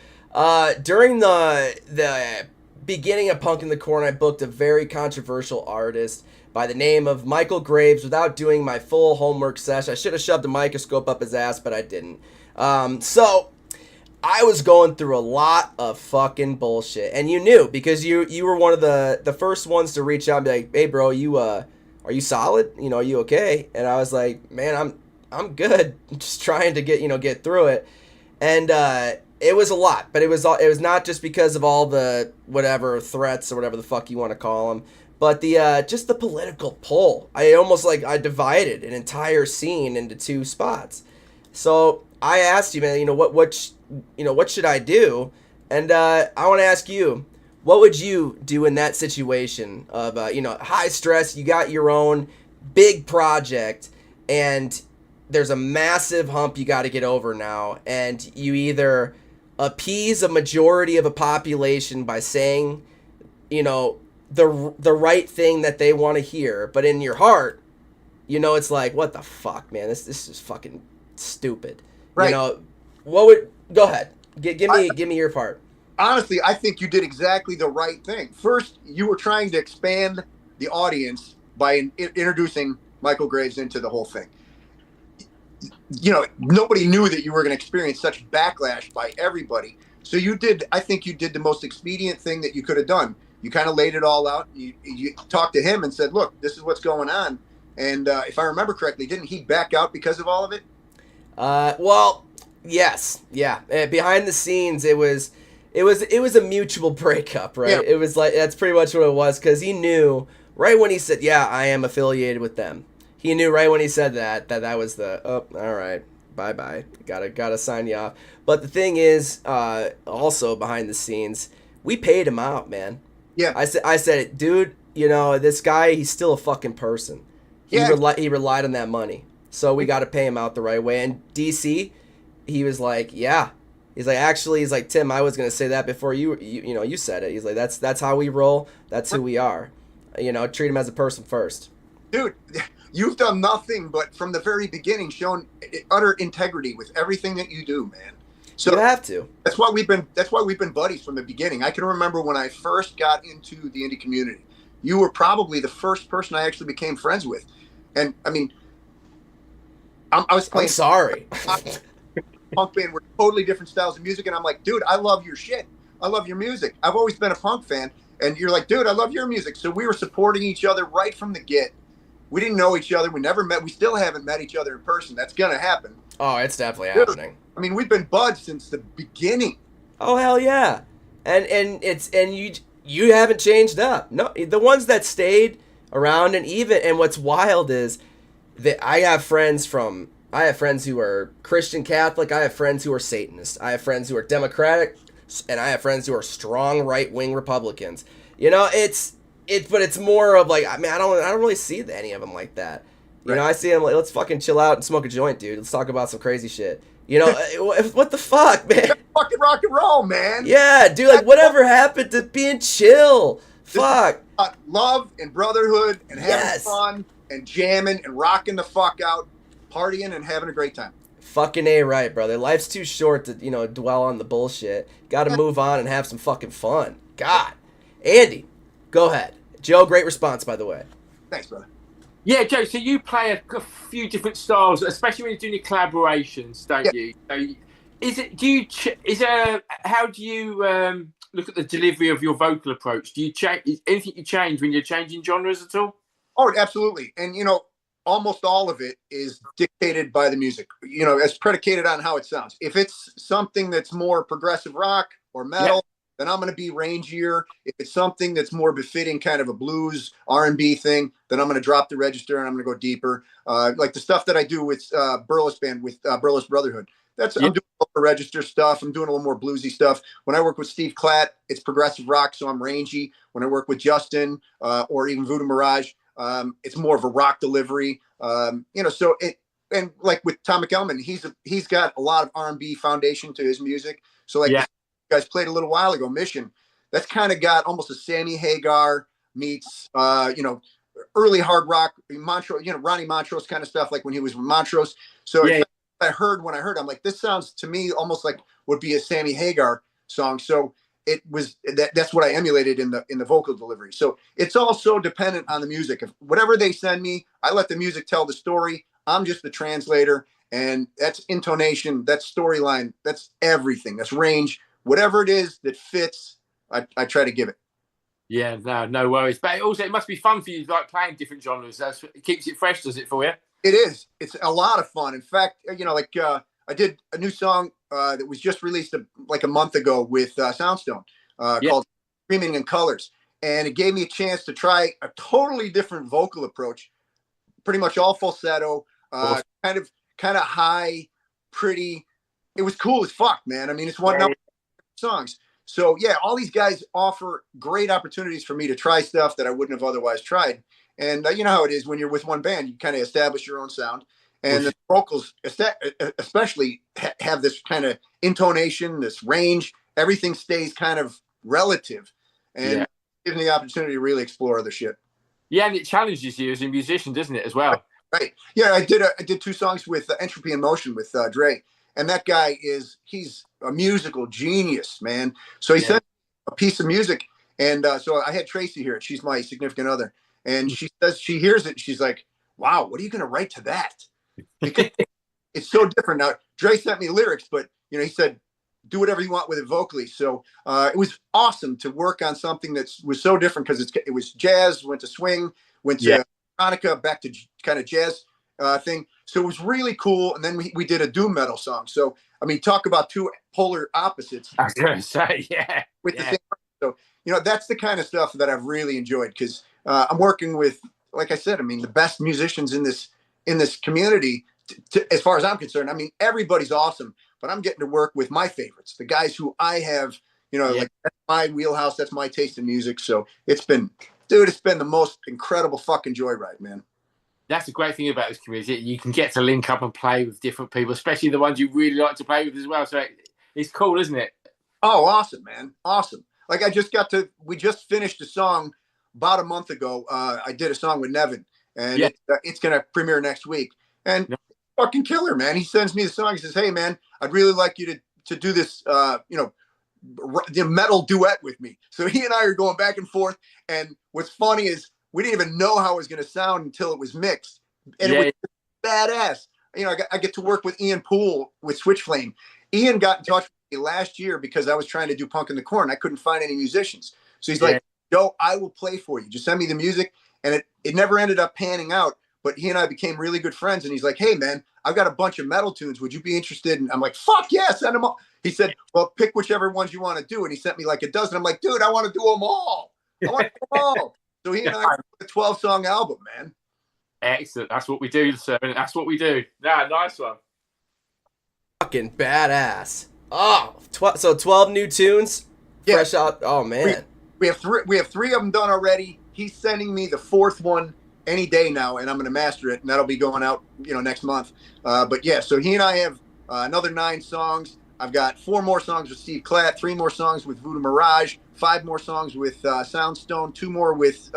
During the beginning of Punk in the Corner, I booked a very controversial artist by the name of Michael Graves without doing my full homework sesh. I should have shoved a microscope up his ass, but I didn't. So I was going through a lot of fucking bullshit, and you knew because you were one of the first ones to reach out and be like, hey, bro, are you solid? Are you okay? And I was like, man, I'm good. I'm just trying to get through it. And it was a lot, but it was not just because of all the whatever threats or whatever the fuck you want to call them, but the just the political pull. I divided an entire scene into 2 spots. So I asked you, man, what should I do? And I want to ask you, what would you do in that situation of, high stress, you got your own big project, and there's a massive hump you got to get over now, and you either appease a majority of a population by saying, the right thing that they want to hear, but in your heart, it's like, what the fuck, man, this is fucking stupid. Right. Go ahead. Give me your part. Honestly, I think you did exactly the right thing. First, you were trying to expand the audience by introducing Michael Graves into the whole thing. Nobody knew that you were going to experience such backlash by everybody. So I think you did the most expedient thing that you could have done. You kind of laid it all out. You talked to him and said, look, this is what's going on. And if I remember correctly, didn't he back out because of all of it? Well, yes. Yeah. Behind the scenes, it was a mutual breakup, right? Yeah. It was like, that's pretty much what it was, because he knew right when he said, yeah, I am affiliated with them. He knew right when he said that was all right, bye-bye. Gotta sign you off. But the thing is, also behind the scenes, we paid him out, man. Yeah. I said, dude, this guy, he's still a fucking person. He relied on that money. So we got to pay him out the right way. And DC, he was like, yeah. He's like, actually, he's like, Tim, I was going to say that before you said it. He's like, that's how we roll. That's who we are. Treat him as a person first. Dude, you've done nothing but from the very beginning shown utter integrity with everything that you do, man. So you have to. That's why we've been buddies from the beginning. I can remember when I first got into the indie community. You were probably the first person I actually became friends with. And I mean, I was playing. I'm sorry. Punk band were totally different styles of music, and I'm like, dude, I love your shit. I love your music. I've always been a punk fan, and you're like, dude, I love your music. So we were supporting each other right from the get. We didn't know each other. We never met. We still haven't met each other in person. That's gonna happen. Oh, it's definitely happening. I mean, we've been buds since the beginning. Oh hell yeah, and you haven't changed up. No, the ones that stayed around, and what's wild is that I have friends who are Christian Catholic. I have friends who are Satanists. I have friends who are Democratic, and I have friends who are strong right-wing Republicans. But it's more of like, I mean, I don't really see any of them like that. I see them like, let's fucking chill out and smoke a joint, dude. Let's talk about some crazy shit. You know, what the fuck, man? Fucking rock and roll, man. Yeah, dude, like whatever happened to being chill? Fuck. Love and brotherhood and having Yes. fun and jamming and rocking the fuck out, partying and having a great time. Fucking A right, brother. Life's too short to, you know, dwell on the bullshit. Got to move on and have some fucking fun. God. Andy, go ahead. Joe, great response, by the way. Thanks, brother. Yeah, Joe. So you play a few different styles, especially when you're doing your collaborations, don't you? So is it? Do you? How do you look at the delivery of your vocal approach? Do you change? Is anything you change when you're changing genres at all? Oh, absolutely. And you know, almost all of it is dictated by the music. You know, it's predicated on how it sounds. If it's something that's more progressive rock or metal, then I'm going to be rangier. If it's something that's more befitting kind of a blues R&B thing, then I'm going to drop the register and I'm going to go deeper. Like the stuff that I do with Burles Band, with Burles Brotherhood. I'm doing a register stuff. I'm doing a little more bluesy stuff. When I work with Steve Klatt, it's progressive rock, so I'm rangy. When I work with Justin or even Voodoo Mirage, it's more of a rock delivery. You know, so and like with Tom McElman, he's got a lot of R&B foundation to his music. So like you guys played a little while ago, Mission, that's kind of got almost a Sammy Hagar meets you know, early hard rock, Montrose, you know, Ronnie Montrose kind of stuff, like when he was with Montrose. So when I heard, I'm like, this sounds to me almost like would be a Sammy Hagar song. So it was that's what I emulated in the vocal delivery. So it's all so dependent on the music. If whatever they send me, I let the music tell the story. I'm just the translator, and that's intonation, that's storyline, that's everything, that's range, whatever it is that fits. I try to give it. Yeah, no worries. But also, it must be fun for you, like playing different genres. It keeps it fresh, does it, for you? It is. It's a lot of fun. In fact, you know, like I did a new song that was just released like a month ago with Soundstone called Screaming in Colors. And it gave me a chance to try a totally different vocal approach, pretty much all falsetto, kind of high, pretty. It was cool as fuck, man. I mean, it's one of the songs. So yeah, all these guys offer great opportunities for me to try stuff that I wouldn't have otherwise tried. And you know how it is when you're with one band, you kind of establish your own sound. And the vocals especially have this kind of intonation, this range. Everything stays kind of relative and gives me the opportunity to really explore other shit. Yeah, and it challenges you as a musician, doesn't it, as well? Right. Yeah, I did 2 songs with Entropy in Motion with Dre. And that guy he's a musical genius, man. So he sent a piece of music. And so I had Tracy hear it. She's my significant other. And she says, she hears it. She's like, wow, what are you going to write to that? Because it's so different. Now, Dre sent me lyrics, but, you know, he said, do whatever you want with it vocally. So it was awesome to work on something that was so different because it was jazz, went to swing, went to electronica, back to kind of jazz thing. So it was really cool. And then we did a doom metal song. So, I mean, talk about 2 polar opposites. I was going to say, with the same. So, you know, that's the kind of stuff that I've really enjoyed because I'm working with, like I said, I mean, the best musicians in this community, as far as I'm concerned. I mean, everybody's awesome, but I'm getting to work with my favorites, the guys who I have, you know, like that's my wheelhouse, that's my taste in music. So it's been the most incredible fucking joyride, man. That's the great thing about this community. You can get to link up and play with different people, especially the ones you really like to play with as well. So it's cool, isn't it? Oh, awesome, man. Awesome. Like we just finished a song about a month ago. I did a song with Nevin, and it's going to premiere next week. And fucking killer, man. He sends me the song. He says, hey, man, I'd really like you to do this, you know, the metal duet with me. So he and I are going back and forth. And what's funny is we didn't even know how it was going to sound until it was mixed. And it was badass. You know, I get to work with Ian Poole with Switchflame. Ian got in touch with me last year because I was trying to do Punk in the Corn. I couldn't find any musicians. So he's like, Joe, I will play for you. Just send me the music. And it never ended up panning out. But he and I became really good friends. And he's like, hey, man, I've got a bunch of metal tunes. Would you be interested? And I'm like, fuck yeah, send them all. He said, well, pick whichever ones you want to do. And he sent me like a dozen. I'm like, dude, I want to do them all. I want to do them all. So he and I did a 12-song album, man. Excellent. That's what we do, sir. That's what we do. Yeah, nice one. Fucking badass. Oh, so 12 new tunes? Yeah. Fresh out. Oh, man. We have 3 of them done already. He's sending me the 4th one any day now, and I'm going to master it, and that'll be going out, you know, next month. But yeah, so he and I have another 9 songs. I've got 4 more songs with Steve Klatt, 3 more songs with Voodoo Mirage, 5 more songs with Soundstone, 2 more with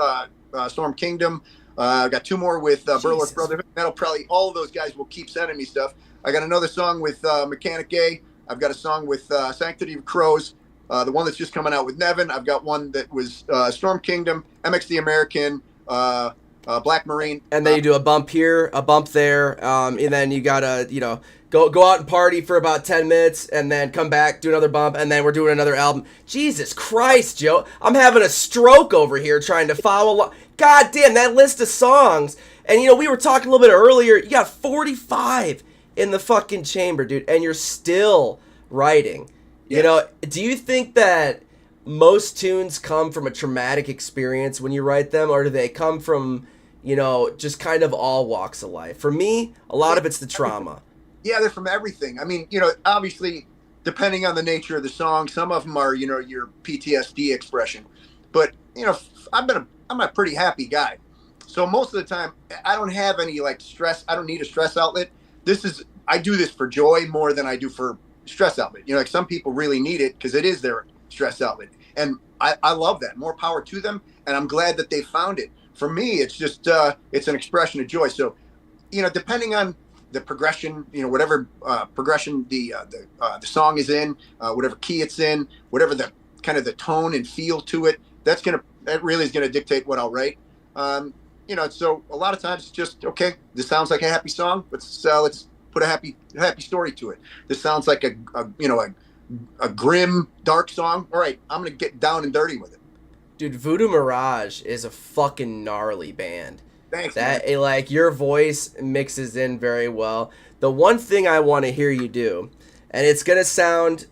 Storm Kingdom. I've got 2 more with Burleth Brotherhood. That'll probably, all of those guys will keep sending me stuff. I got another song with Mechanic A. I've got a song with Sanctity of Crows, the one that's just coming out with Nevin. I've got one that was Storm Kingdom, MX the American, Black Marine. And then you do a bump here, a bump there, and then you gotta, go out and party for about 10 minutes, and then come back, do another bump, and then we're doing another album. Jesus Christ, Joe. I'm having a stroke over here trying to follow along. God damn, that list of songs. And, we were talking a little bit earlier. You got 45 in the fucking chamber, dude, and you're still writing. Yes. Do you think that most tunes come from a traumatic experience when you write them, or do they come from, just kind of all walks of life? For me, a lot of it's the trauma. Yeah, they're from everything. I mean, obviously, depending on the nature of the song, some of them are, your PTSD expression. But, I'm a pretty happy guy. So most of the time, I don't have any stress. I don't need a stress outlet. I do this for joy more than I do for stress outlet. Some people really need it because it is their stress outlet. And I love that. More power to them. And I'm glad that they found it. For me, it's just, it's an expression of joy. So, depending on the progression, whatever progression the song is in, whatever key it's in, whatever the kind of the tone and feel to it, that really is gonna dictate what I'll write. So a lot of times it's just, okay, this sounds like a happy song. Let's put a happy story to it. This sounds like a grim, dark song. All right, I'm gonna get down and dirty with it. Dude, Voodoo Mirage is a fucking gnarly band. Thanks. Your voice mixes in very well. The one thing I want to hear you do, and it's gonna sound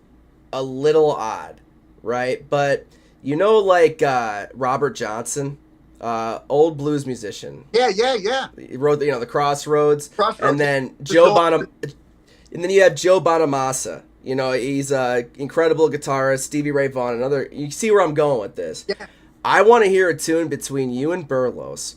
a little odd, right? But Robert Johnson, old blues musician. Yeah. He wrote the Crossroads. And then and then you have Joe Bonamassa. He's a incredible guitarist. Stevie Ray Vaughan, another. You see where I'm going with this? Yeah. I want to hear a tune between you and Burlos.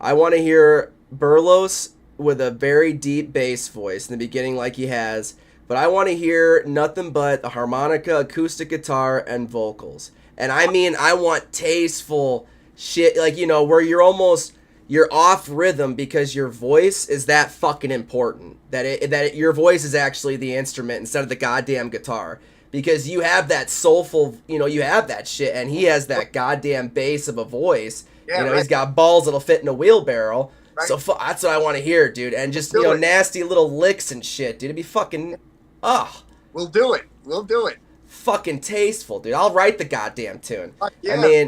I want to hear Burlos with a very deep bass voice in the beginning like he has, but I want to hear nothing but a harmonica, acoustic guitar, and vocals. And I want tasteful shit, where you're off rhythm because your voice is that fucking important. That your voice is actually the instrument instead of the goddamn guitar. Because you have that soulful, you have that shit, and he has that goddamn bass of a voice. Yeah, right. He's got balls that'll fit in a wheelbarrow. Right. So that's what I want to hear, dude. And just, nasty little licks and shit, dude. It'd be fucking, We'll do it. Fucking tasteful, dude. I'll write the goddamn tune. Yeah.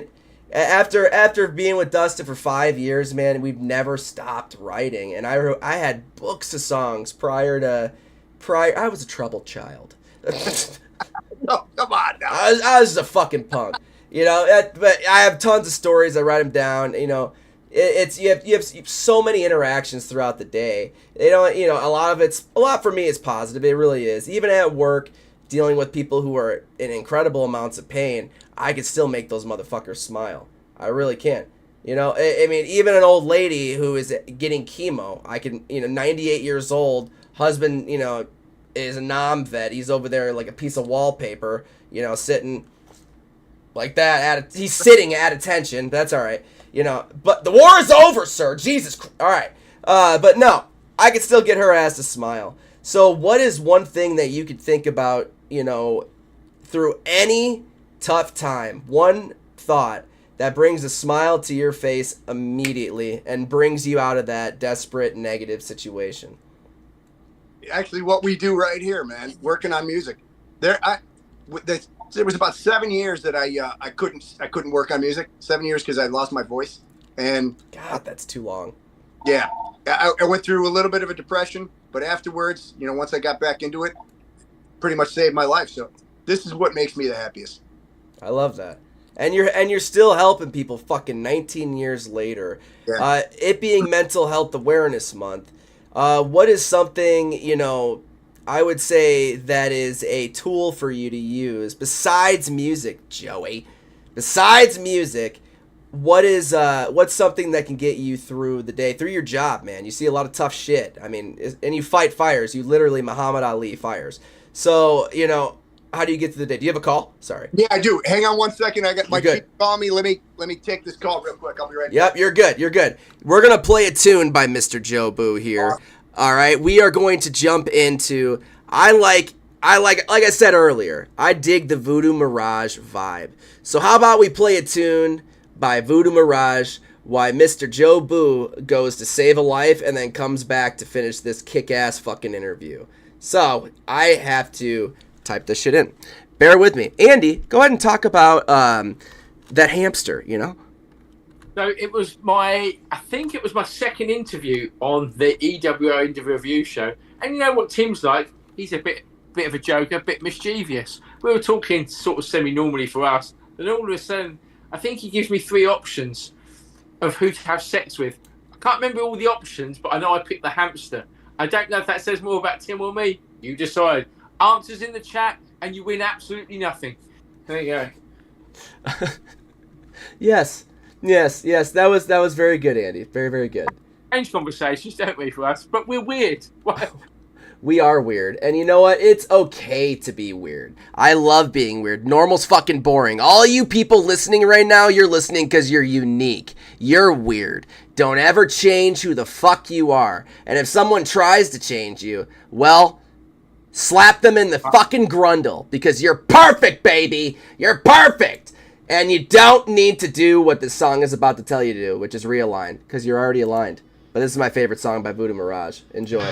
After being with Dustin for 5 years, man, we've never stopped writing. And I had books of songs prior. I was a troubled child. No, come on now. I was a fucking punk. But I have tons of stories. I write them down. You have so many interactions throughout the day. A lot for me is positive. It really is. Even at work, dealing with people who are in incredible amounts of pain, I can still make those motherfuckers smile. I really can. Even an old lady who is getting chemo, I can, 98 years old, husband, is a nom vet. He's over there like a piece of wallpaper, sitting like that. He's sitting at attention. That's all right. But the war is over, sir. Jesus Christ. All right. But no, I could still get her ass to smile. So what is one thing that you could think about, through any tough time, one thought that brings a smile to your face immediately and brings you out of that desperate, negative situation? Actually, what we do right here, man, working on music. It was about 7 years that I couldn't work on music. 7 years because I lost my voice. And God, that's too long. Yeah, I went through a little bit of a depression, but afterwards, once I got back into it, pretty much saved my life. So this is what makes me the happiest. I love that. And you're still helping people fucking 19 years later. Yeah. It being Mental Health Awareness Month, what is something, I would say that is a tool for you to use besides music, Joey? Besides music, what's something that can get you through the day, through your job, man? You see a lot of tough shit. I mean, and you fight fires. You literally Muhammad Ali fires. So, how do you get through the day? Do you have a call? Sorry. Yeah, I do. Hang on one second. I got my You're good. chief calling me. Let me take this call real quick. I'll be right back. Yep, you're good. You're good. We're going to play a tune by Mr. Joe Booe here. All right. We are going to jump into, like I said earlier, I dig the Voodoo Mirage vibe. So how about we play a tune by Voodoo Mirage while Mr. Joe Booe goes to save a life and then comes back to finish this kick-ass fucking interview. So I have to type this shit in. Bear with me. Andy, go ahead and talk about that hamster, So I think it was my second interview on the EWL Review Show. And you know what Tim's like? He's a bit of a joker, a bit mischievous. We were talking sort of semi-normally for us. And all of a sudden, I think he gives me 3 options of who to have sex with. I can't remember all the options, but I know I picked the hamster. I don't know if that says more about Tim or me. You decide. Answers in the chat, and you win absolutely nothing. There you go. Yes. That was very good, Andy. Very, very good. Strange conversations, don't we, for us? But we're weird. We are weird. And you know what? It's okay to be weird. I love being weird. Normal's fucking boring. All you people listening right now, you're listening because you're unique. You're weird. Don't ever change who the fuck you are. And if someone tries to change you, well, slap them in the fucking grundle. Because you're perfect, baby. You're perfect. And you don't need to do what this song is about to tell you to do, which is realign. Because you're already aligned. But this is my favorite song by Voodoo Mirage. Enjoy.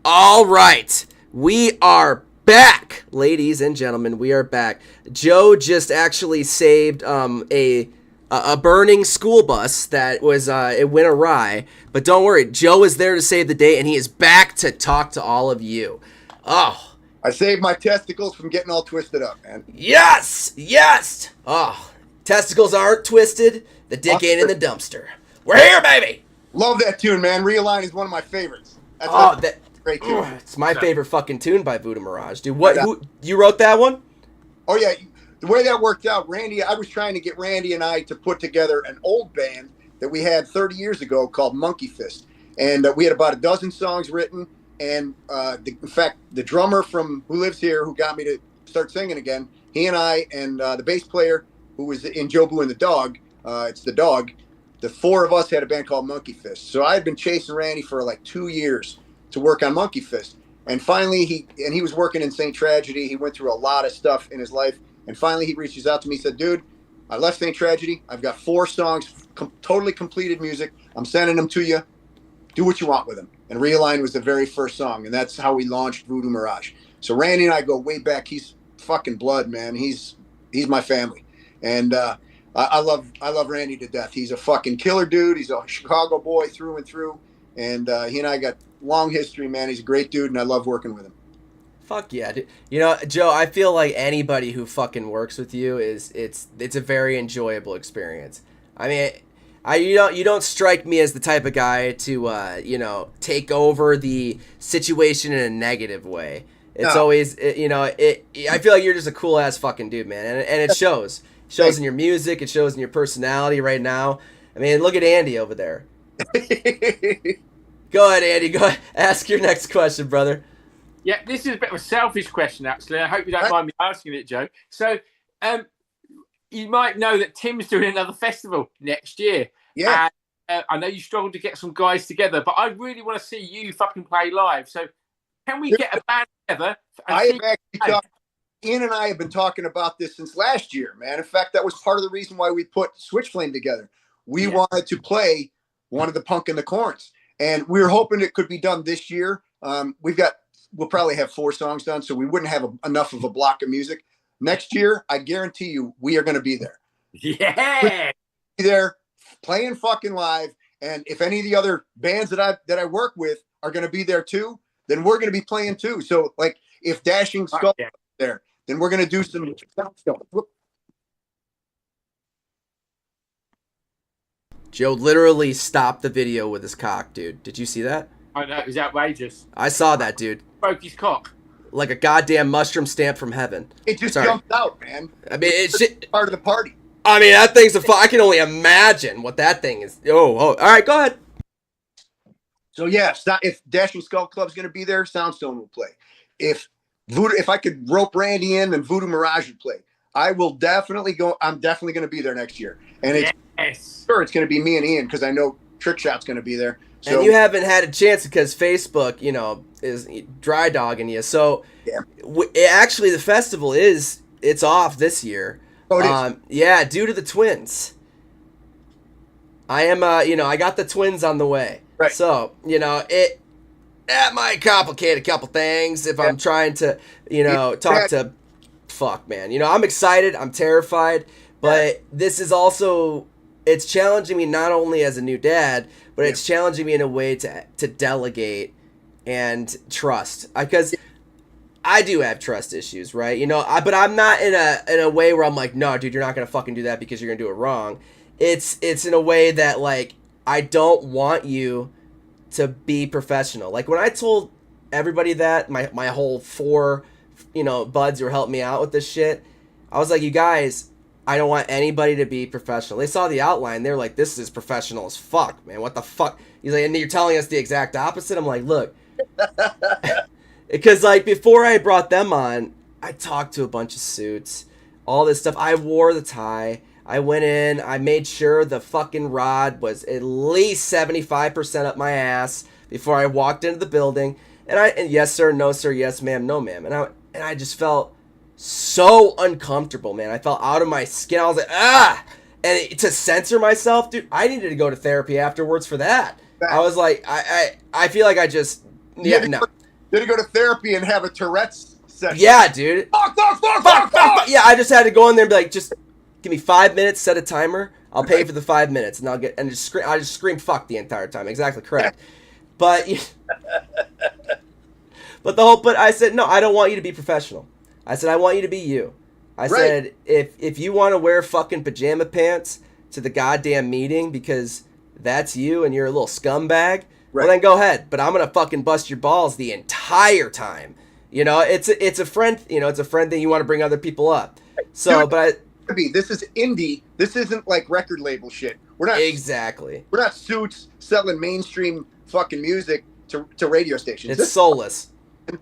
All right, we are back, ladies and gentlemen. We are back. Joe just actually saved a burning school bus that was it went awry. But don't worry, Joe is there to save the day, and he is back to talk to all of you. Oh, I saved my testicles from getting all twisted up, man. yes, yes. Oh, testicles aren't twisted. The dick ain't in the dumpster. We're here, baby. Love that tune, man. Realign is one of my favorites. That's That great tune. it's my favorite fucking tune by Voodoo Mirage, dude. What? Who, you wrote that one? Oh yeah, the way that worked out, Randy. I was trying to get Randy and I to put together an old band that we had 30 years ago called Monkey Fist, and we had about a dozen songs written. And in fact, the drummer who lives here, who got me to start singing again, he and I, and the bass player who was in Joe Booe and the Dog, it's the Dog. The four of us had a band called Monkey Fist. So I had been chasing Randy for like 2 years to work on Monkey Fist. And finally, he was working in St. Tragedy. He went through a lot of stuff in his life. And finally, he reaches out to me and said, dude, I left St. Tragedy. I've got 4 songs, totally completed music. I'm sending them to you. Do what you want with them. And Realign was the very first song. And that's how we launched Voodoo Mirage. So Randy and I go way back. He's fucking blood, man. He's my family. And I love Randy to death. He's a fucking killer dude. He's a Chicago boy through and through. And he and I got long history, man. He's a great dude, and I love working with him. Fuck yeah, dude. You know, Joe, I feel like anybody who fucking works with you it's a very enjoyable experience. I mean, you don't strike me as the type of guy to take over the situation in a negative way. It's always I feel like you're just a cool ass fucking dude, man, and it shows. It shows in your music. It shows in your personality right now. I mean, look at Andy over there. Go ahead, Andy. Go ahead. Ask your next question, brother. Yeah, this is a bit of a selfish question, actually. I hope you don't mind me asking it, Joe. So, you might know that Tim's doing another festival next year. Yeah. And, I know you struggled to get some guys together, but I really want to see you fucking play live. So, can we get a band together? Ian and I have been talking about this since last year, man. In fact, that was part of the reason why we put Switch Flame together. We wanted to play one of the Punk in the Corns, and we were hoping it could be done this year. We'll probably have 4 songs done, so we wouldn't have enough of a block of music. Next year, I guarantee you, we are going to be there. Yeah, be there playing fucking live. And if any of the other bands that I work with are going to be there too, then we're going to be playing too. So, like, if Dashing Skull is there, then we're going to do some. Joe literally stopped the video with his cock, dude. Did you see that? I know, it was outrageous. I saw that, dude. Broke his cock. Like a goddamn mushroom stamp from heaven. It just jumped out, man. I mean, it's part of the party. I mean, that thing's I can only imagine what that thing is. Oh, all right, go ahead. So yeah, if Dashing Skull Club's going to be there, Soundstone will play. If I could rope Randy in, then Voodoo Mirage would play. I will definitely go. I'm definitely going to be there next year, and it's going to be me and Ian because I know Trickshot's going to be there. So, and you haven't had a chance because Facebook, is dry dogging you. So actually, the festival it's off this year. Oh, it is? Yeah, due to the twins. I am, I got the twins on the way. Right. So, that might complicate a couple things if I'm trying to, talk to, fuck, man. I'm excited. I'm terrified. But this is also, it's challenging me not only as a new dad, but it's challenging me in a way to delegate and trust. Because I do have trust issues, right? But I'm not in a way where I'm like, no, dude, you're not going to fucking do that because you're going to do it wrong. It's in a way that, like, I don't want you to be professional. Like, when I told everybody that, my whole 4, buds who were helping me out with this shit, I was like, you guys, I don't want anybody to be professional. They saw the outline. They were like, this is professional as fuck, man. What the fuck? He's like, and you're telling us the exact opposite? I'm like, look. Because, like, before I brought them on, I talked to a bunch of suits. All this stuff. I wore the tie. I went in. I made sure the fucking rod was at least 75% up my ass before I walked into the building. And yes, sir, no, sir, yes, ma'am, no, ma'am. And I just felt so uncomfortable, man. I felt out of my skin. I was like, ah! And to censor myself, dude, I needed to go to therapy afterwards for that. I was like, I feel like I just, Did you go to therapy and have a Tourette's session. Yeah, dude. Fuck. Yeah, I just had to go in there and be like, just give me 5 minutes, set a timer. I'll pay for the 5 minutes, and I just scream fuck the entire time. Exactly correct. But but I said no. I don't want you to be professional. I said I want you to be you. I said if you want to wear fucking pajama pants to the goddamn meeting because that's you and you're a little scumbag, well then go ahead. But I'm gonna fucking bust your balls the entire time. You know, it's a friend. You know, it's a friend thing. You want to bring other people up. So, Dude, this is indie. This isn't like record label shit. We're not exactly. We're not Suits selling mainstream fucking music to radio stations. It's soulless.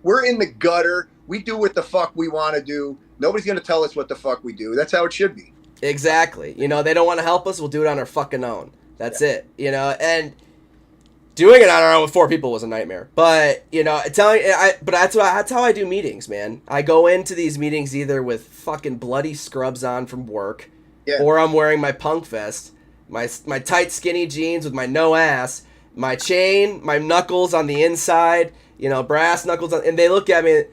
We're in the gutter. We do what the fuck we want to do. Nobody's gonna tell us what the fuck we do. That's how it should be. Exactly. You know, they don't want to help us. We'll do it on our fucking own. That's it. You know, and doing it on our own with 4 people was a nightmare. But you know, that's how I do meetings, man. I go into these meetings either with fucking bloody scrubs on from work, or I'm wearing my punk vest, my tight skinny jeans with my no ass, my chain, my knuckles on the inside, you know, brass knuckles on, and they look at me.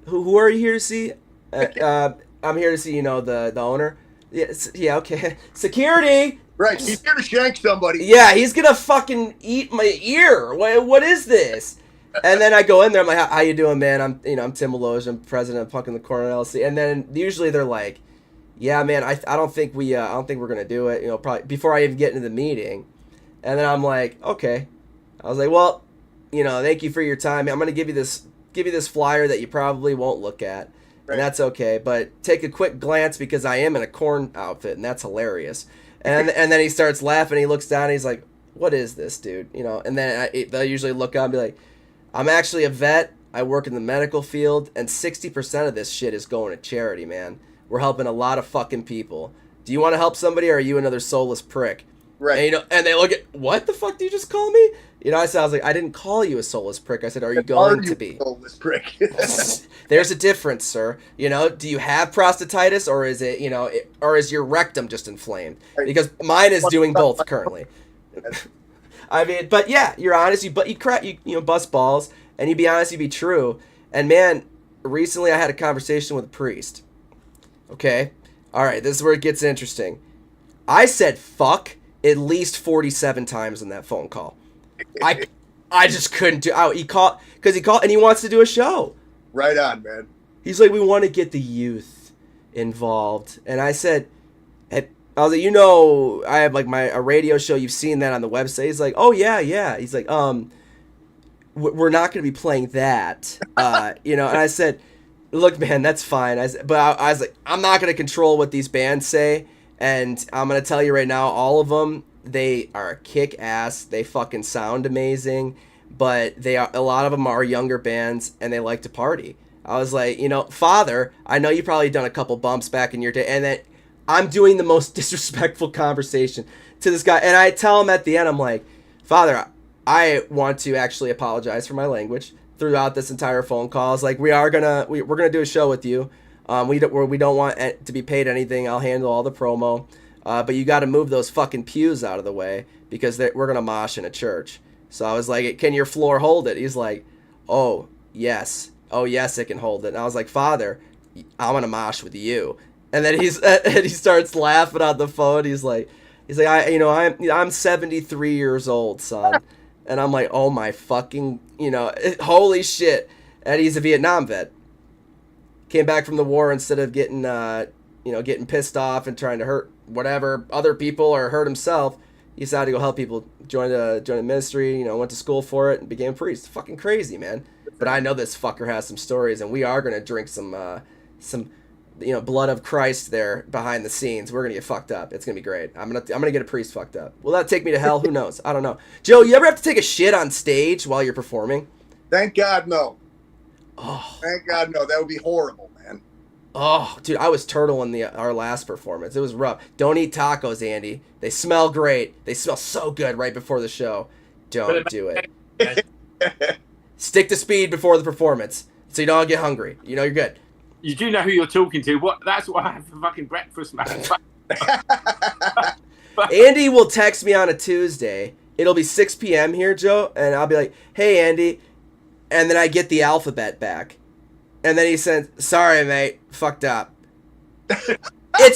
Who are you here to see? I'm here to see, you know, the owner. Yeah, okay. Security. Right, he's here to shank somebody. Yeah, he's gonna fucking eat my ear. What is this? And then I go in there. I'm like, how you doing, man? I'm Tim Maloj. I'm president of Punk in the Corner LLC. And then usually they're like, yeah, man, I don't think we're gonna do it. You know, probably before I even get into the meeting. And then I'm like, okay. I was like, well, you know, thank you for your time. I'm gonna give you this flyer that you probably won't look at. And that's okay, but take a quick glance because I am in a corn outfit, and that's hilarious. And then he starts laughing. He looks down. And he's like, "What is this, dude?" You know. And then they'll usually look up and be like, "I'm actually a vet. I work in the medical field, and 60% of this shit is going to charity, man. We're helping a lot of fucking people. Do you want to help somebody, or are you another soulless prick?" Right. And, you know, and they look at, "What the fuck did you just call me?" You know, I was like, "I didn't call you a soulless prick. I said, are you going to be?" Soulless prick. There's a difference, sir. You know, do you have prostatitis, or is it, you know, or is your rectum just inflamed? Because mine is doing both currently. I mean, but yeah, you're honest. You bust balls, and you be honest. You be true. And man, recently I had a conversation with a priest. Okay, all right, this is where it gets interesting. I said fuck at least 47 times in that phone call. I just couldn't do. He called and he wants to do a show. Right on, man. He's like, we want to get the youth involved, and I said, I was like, you know, I have like a radio show. You've seen that on the website. He's like, oh yeah. He's like, we're not going to be playing that, you know. And I said, look, man, that's fine. I was like, I'm not going to control what these bands say, and I'm going to tell you right now, all of them, they are kick ass. They fucking sound amazing. But a lot of them are younger bands, and they like to party. I was like, you know, Father, I know you probably done a couple bumps back in your day, and that I'm doing the most disrespectful conversation to this guy, and I tell him at the end, I'm like, Father, I want to actually apologize for my language throughout this entire phone call. It's like, we're gonna do a show with you. We don't want to be paid anything. I'll handle all the promo, but you got to move those fucking pews out of the way because we're gonna mosh in a church. So I was like, can your floor hold it? He's like, oh, yes, it can hold it. And I was like, Father, I'm going to mosh with you. And then he starts laughing on the phone. He's like, I'm 73 years old, son. And I'm like, oh my fucking, you know, holy shit. And he's a Vietnam vet. Came back from the war instead of getting pissed off and trying to hurt whatever other people or hurt himself. He decided to go help people, join the ministry, you know, went to school for it and became a priest. Fucking crazy, man. But I know this fucker has some stories, and we are going to drink some, you know, blood of Christ there behind the scenes. We're going to get fucked up. It's going to be great. I'm going to get a priest fucked up. Will that take me to hell? Who knows? I don't know. Joe, you ever have to take a shit on stage while you're performing? Thank God, no. Oh. Thank God, no. That would be horrible, man. Oh, dude, I was turtle in our last performance. It was rough. Don't eat tacos, Andy. They smell great. They smell so good right before the show. Don't do it. Stick to speed before the performance so you don't get hungry. You know you're good. You do know who you're talking to. That's what I have for fucking breakfast, man. Andy will text me on a Tuesday. It'll be 6 p.m. here, Joe, and I'll be like, hey, Andy. And then I get the alphabet back. And then he said, sorry, mate, fucked up. It's